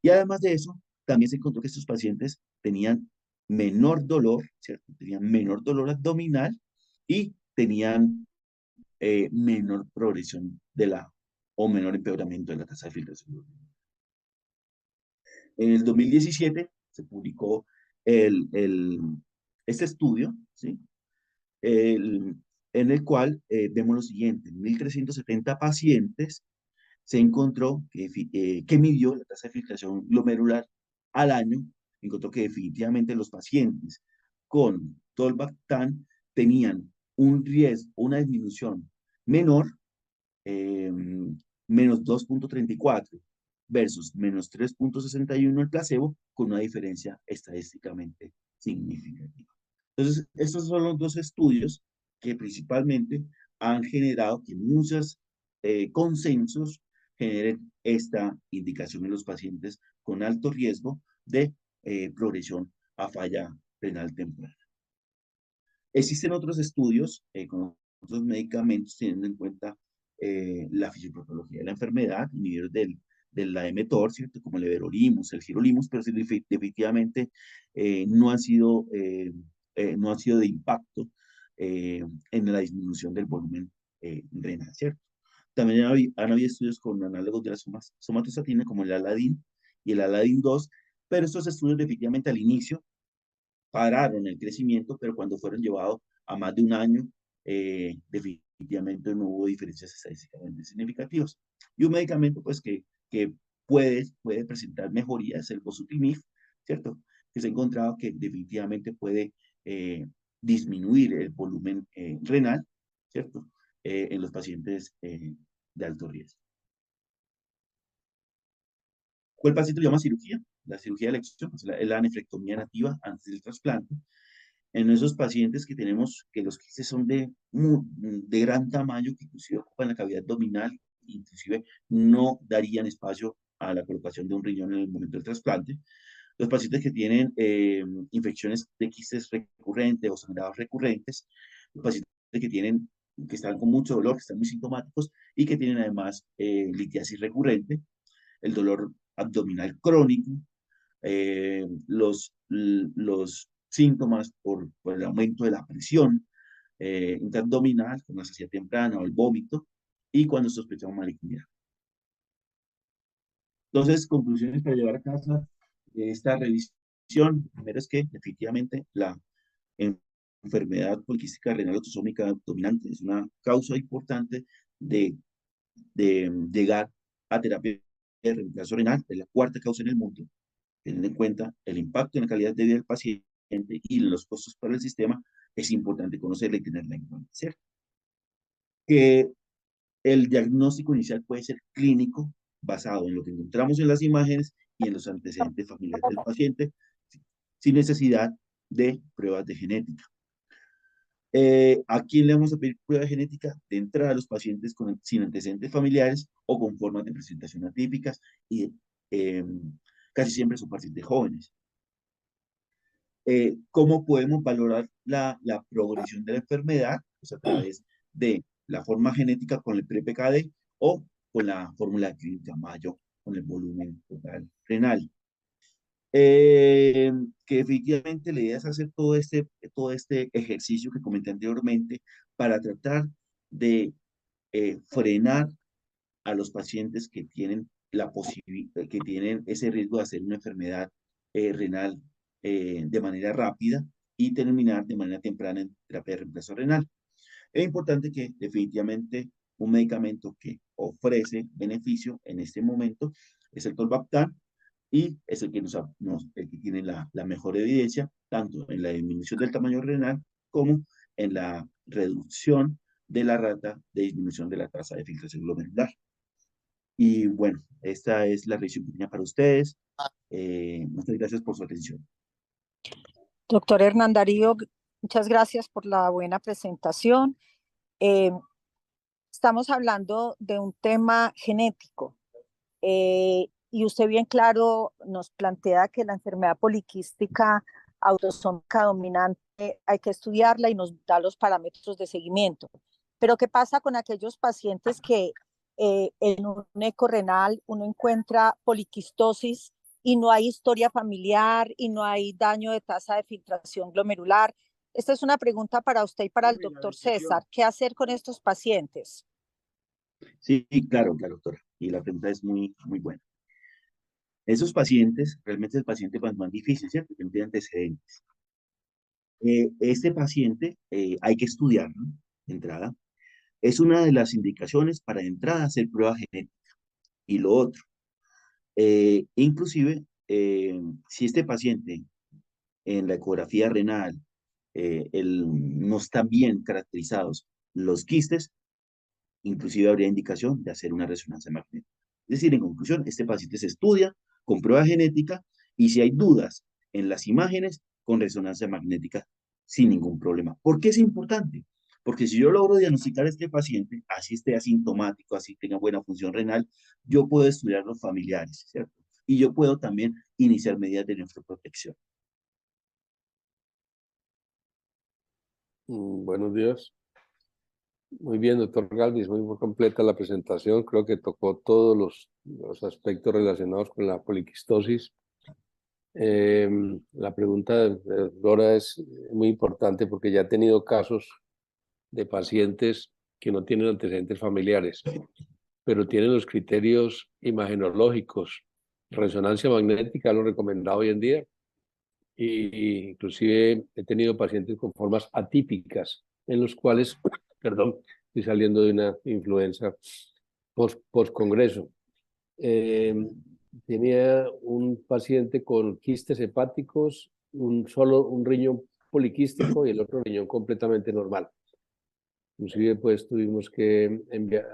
y además de eso, también se encontró que estos pacientes tenían menor dolor, ¿cierto? Tenían menor dolor abdominal y tenían menor progresión o menor empeoramiento de la tasa de filtración. En el 2017 se publicó el este estudio, ¿sí? El- en el cual vemos lo siguiente: en 1.370 pacientes se encontró que midió la tasa de filtración glomerular al año, encontró que definitivamente los pacientes con tolvaptan tenían un riesgo, una disminución menor, eh, menos 2,34 versus menos 3,61 el placebo, con una diferencia estadísticamente significativa. Entonces, estos son los dos estudios que principalmente han generado que muchos consensos generen esta indicación en los pacientes con alto riesgo de progresión a falla renal temprana. Existen otros estudios con otros medicamentos teniendo en cuenta la fisiopatología de la enfermedad, niveles del la mTOR, ¿cierto? Como el everolimus, el sirolimus, pero sí, definitivamente no han sido de impacto en la disminución del volumen renal, ¿cierto? También han habido estudios con análogos de la somatostatina como el Aladin y el Aladin 2, pero estos estudios definitivamente al inicio pararon el crecimiento, pero cuando fueron llevados a más de un año, definitivamente no hubo diferencias estadísticamente significativas. Y un medicamento pues que puede presentar mejorías es el bosutinib, ¿cierto? Que se ha encontrado que definitivamente puede disminuir el volumen renal, ¿cierto? En los pacientes de alto riesgo. ¿Cuál paciente lo llama cirugía? La cirugía de elección, pues la nefrectomía nativa antes del trasplante. En esos pacientes que tenemos, que los quistes son de gran tamaño, que inclusive ocupan la cavidad abdominal, inclusive no darían espacio a la colocación de un riñón en el momento del trasplante. Los pacientes que tienen infecciones de quistes recurrentes o sangrados recurrentes, los pacientes que están con mucho dolor, que están muy sintomáticos y que tienen además litiasis recurrente, el dolor abdominal crónico, los síntomas por el aumento de la presión intraabdominal, como la saciedad temprana o el vómito, y cuando sospechamos malignidad. Entonces, conclusiones para llevar a casa de esta revisión. Primero es que definitivamente la enfermedad poliquística renal autosómica dominante es una causa importante de, de llegar a terapia de reemplazo renal, es la cuarta causa en el mundo, teniendo en cuenta el impacto en la calidad de vida del paciente y los costos para el sistema. Es importante conocerla y tenerla en cuenta, ¿cierto? Que el diagnóstico inicial puede ser clínico, basado en lo que encontramos en las imágenes y en los antecedentes familiares del paciente, sin necesidad de pruebas de genética. ¿A quién le vamos a pedir prueba de genética? De entrada a los pacientes sin antecedentes familiares o con formas de presentación atípicas, y eh, casi siempre son pacientes jóvenes. ¿Cómo podemos valorar la progresión de la enfermedad? Pues a través de la forma genética con el PREP-PKD o con la fórmula clínica Mayo con el volumen total renal. Que efectivamente la idea es hacer todo este ejercicio que comenté anteriormente para tratar de frenar a los pacientes que tienen que tienen ese riesgo de hacer una enfermedad renal de manera rápida y terminar de manera temprana en terapia de reemplazo renal. Es importante que definitivamente un medicamento que ofrece beneficio en este momento es el tolvaptan, y es el que, el que tiene la mejor evidencia, tanto en la disminución del tamaño renal como en la reducción de la rata de disminución de la tasa de filtración glomerular. Y bueno, esta es la revisión que tenía para ustedes. Muchas gracias por su atención. Doctor Hernán Darío, muchas gracias por la buena presentación. Eh, Estamos hablando de un tema genético y usted bien claro nos plantea que la enfermedad poliquística autosómica dominante hay que estudiarla y nos da los parámetros de seguimiento. Pero ¿qué pasa con aquellos pacientes que en un eco renal uno encuentra poliquistosis y no hay historia familiar y no hay daño de tasa de filtración glomerular? Esta es una pregunta para usted y para el doctor César. ¿Qué hacer con estos pacientes? Sí, claro, claro, doctora. Y la pregunta es muy, muy buena. Esos pacientes, realmente es el paciente más difícil, ¿cierto? Que no tiene antecedentes. Este paciente hay que estudiarlo de entrada. Es una de las indicaciones para de entrada hacer prueba genética. Y lo otro, inclusive, si este paciente en la ecografía renal no están bien caracterizados los quistes, inclusive habría indicación de hacer una resonancia magnética. Es decir, en conclusión, este paciente se estudia con prueba genética y si hay dudas en las imágenes, con resonancia magnética sin ningún problema. ¿Por qué es importante? Porque si yo logro diagnosticar a este paciente, así esté asintomático, así tenga buena función renal, yo puedo estudiar los familiares, ¿cierto? Y yo puedo también iniciar medidas de nefroprotección. Buenos días. Muy bien, doctor Galvis, muy completa la presentación. Creo que tocó todos los aspectos relacionados con la poliquistosis. La pregunta de Dora es muy importante porque ya he tenido casos de pacientes que no tienen antecedentes familiares, pero tienen los criterios imagenológicos. Resonancia magnética lo recomendado hoy en día, y inclusive he tenido pacientes con formas atípicas en los cuales, perdón, estoy saliendo de una influenza post-congreso. Tenía un paciente con quistes hepáticos, un riñón poliquístico y el otro riñón completamente normal. Inclusive pues tuvimos que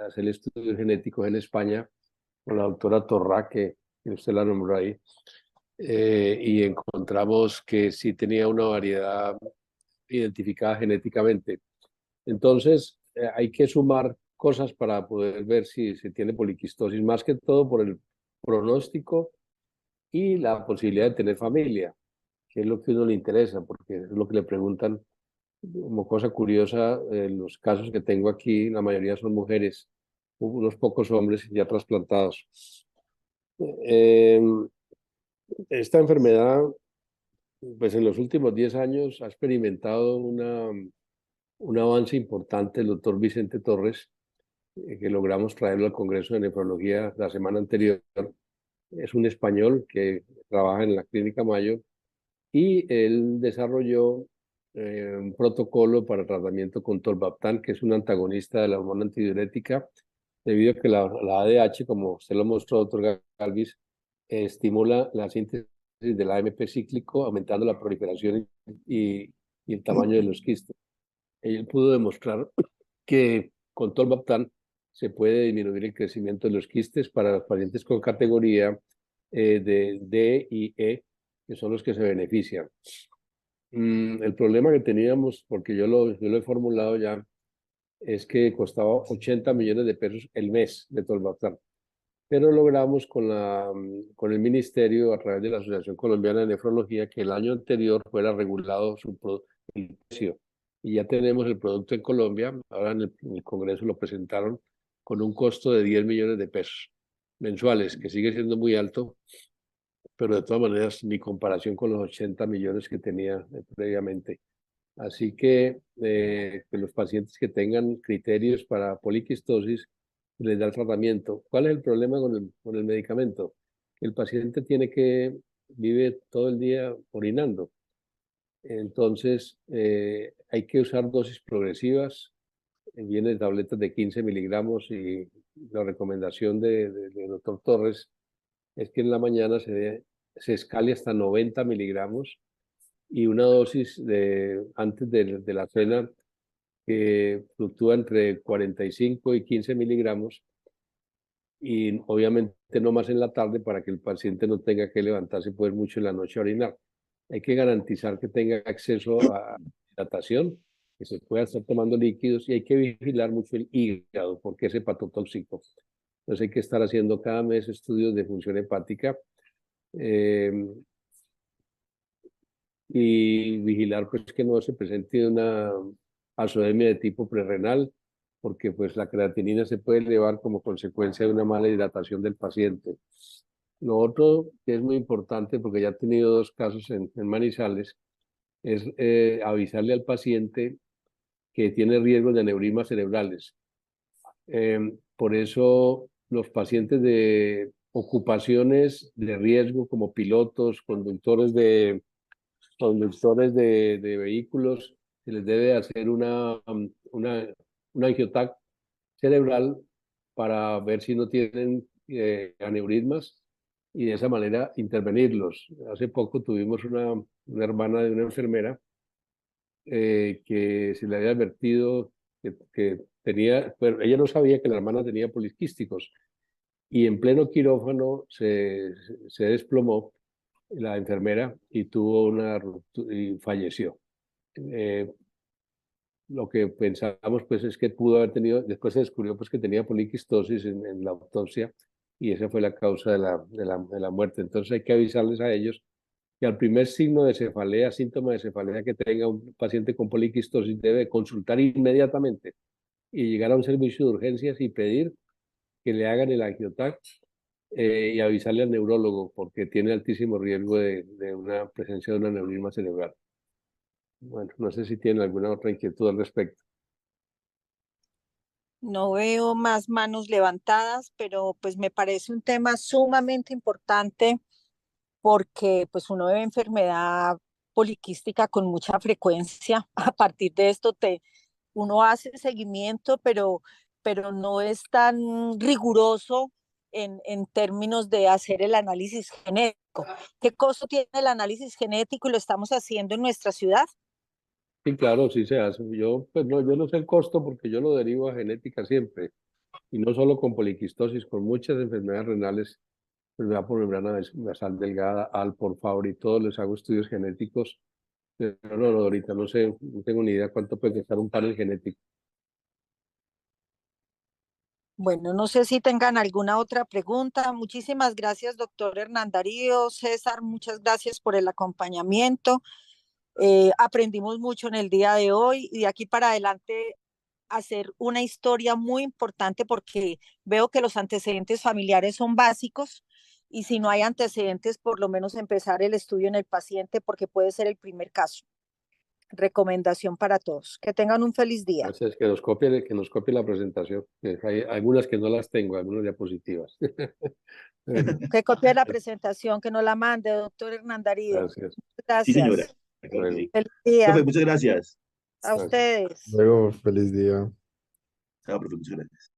hacer estudios genéticos en España con la doctora Torra, que usted la nombró ahí, y encontramos que sí tenía una variedad identificada genéticamente. Entonces, hay que sumar cosas para poder ver si se tiene poliquistosis, más que todo por el pronóstico y la posibilidad de tener familia, que es lo que a uno le interesa, porque es lo que le preguntan. Como cosa curiosa, los casos que tengo aquí, la mayoría son mujeres, unos pocos hombres ya trasplantados. Eh, esta enfermedad, pues en los últimos 10 años ha experimentado un avance importante el doctor Vicente Torres, que logramos traerlo al Congreso de Nefrología la semana anterior. Es un español que trabaja en la Clínica Mayo y él desarrolló un protocolo para tratamiento con tolvaptan, que es un antagonista de la hormona antidiurética, debido a que la ADH, como usted lo mostró, doctor Galvis, estimula la síntesis del AMP cíclico, aumentando la proliferación y el tamaño de los quistes. Él pudo demostrar que con tolvaptan se puede disminuir el crecimiento de los quistes para los pacientes con categoría de D y E, que son los que se benefician. El problema que teníamos, porque yo lo he formulado ya, es que costaba 80 millones de pesos el mes de tolvaptan. Pero logramos con el ministerio, a través de la Asociación Colombiana de Nefrología, que el año anterior fuera regulado el precio. Y ya tenemos el producto en Colombia. Ahora en el Congreso lo presentaron con un costo de 10 millones de pesos mensuales, que sigue siendo muy alto, pero de todas maneras ni comparación con los 80 millones que tenía previamente. Así que los pacientes que tengan criterios para poliquistosis, les da el tratamiento. ¿Cuál es el problema con el medicamento? El paciente vive todo el día orinando. Entonces, hay que usar dosis progresivas. Vienen tabletas de 15 miligramos y la recomendación del doctor Torres es que en la mañana se escale hasta 90 miligramos y una dosis antes de la cena que fluctúa entre 45 y 15 miligramos y obviamente no más en la tarde para que el paciente no tenga que levantarse pues mucho en la noche a orinar. Hay que garantizar que tenga acceso a hidratación, que se pueda estar tomando líquidos y hay que vigilar mucho el hígado porque es hepatotóxico. Entonces hay que estar haciendo cada mes estudios de función hepática eh, y vigilar pues que no se presente una azoemia de tipo prerrenal, porque pues la creatinina se puede elevar como consecuencia de una mala hidratación del paciente. Lo otro que es muy importante, porque ya he tenido 2 casos en Manizales, es avisarle al paciente que tiene riesgo de aneurismas cerebrales. Por eso los pacientes de ocupaciones de riesgo como pilotos, conductores de conductores de vehículos, se les debe hacer un angiotac cerebral para ver si no tienen aneurismas y de esa manera intervenirlos. Hace poco tuvimos una hermana de una enfermera que se le había advertido que tenía, pero ella no sabía que la hermana tenía poliquísticos y en pleno quirófano se desplomó la enfermera y tuvo y falleció. Lo que pensamos pues es que pudo haber tenido, después se descubrió pues que tenía poliquistosis en la autopsia y esa fue la causa de la muerte. Entonces hay que avisarles a ellos que al primer signo de cefalea, síntoma de cefalea que tenga un paciente con poliquistosis debe consultar inmediatamente y llegar a un servicio de urgencias y pedir que le hagan el angiotac y avisarle al neurólogo porque tiene altísimo riesgo de una presencia de un aneurisma cerebral. Bueno, no sé si tienen alguna otra inquietud al respecto. No veo más manos levantadas, pero pues me parece un tema sumamente importante porque pues uno ve enfermedad poliquística con mucha frecuencia. A partir de esto uno hace seguimiento, pero no es tan riguroso en términos de hacer el análisis genético. ¿Qué costo tiene el análisis genético y lo estamos haciendo en nuestra ciudad? Sí, claro, sí se hace. Yo, pues no, yo no sé el costo porque yo lo derivo a genética siempre. Y no solo con poliquistosis, con muchas enfermedades renales, enfermedad por membrana basal delgada, por favor, y todos les hago estudios genéticos. Pero no, no, ahorita no sé, no tengo ni idea cuánto puede costar un panel genético. Bueno, no sé si tengan alguna otra pregunta. Muchísimas gracias, doctor Hernán Darío. César, muchas gracias por el acompañamiento. Aprendimos mucho en el día de hoy y de aquí para adelante hacer una historia muy importante porque veo que los antecedentes familiares son básicos y si no hay antecedentes, por lo menos empezar el estudio en el paciente porque puede ser el primer caso. Recomendación para todos. Que tengan un feliz día. Gracias, que nos copie la presentación. Hay algunas que no las tengo, algunas diapositivas. Bueno, Que copie la presentación, que nos la mande, doctor Hernán Darío. gracias. Sí, señora. Gracias. Claro que Bueno, sí. Feliz día Profe, muchas gracias. a gracias. ustedes. Luego, feliz día. Chao, profe, muchas gracias.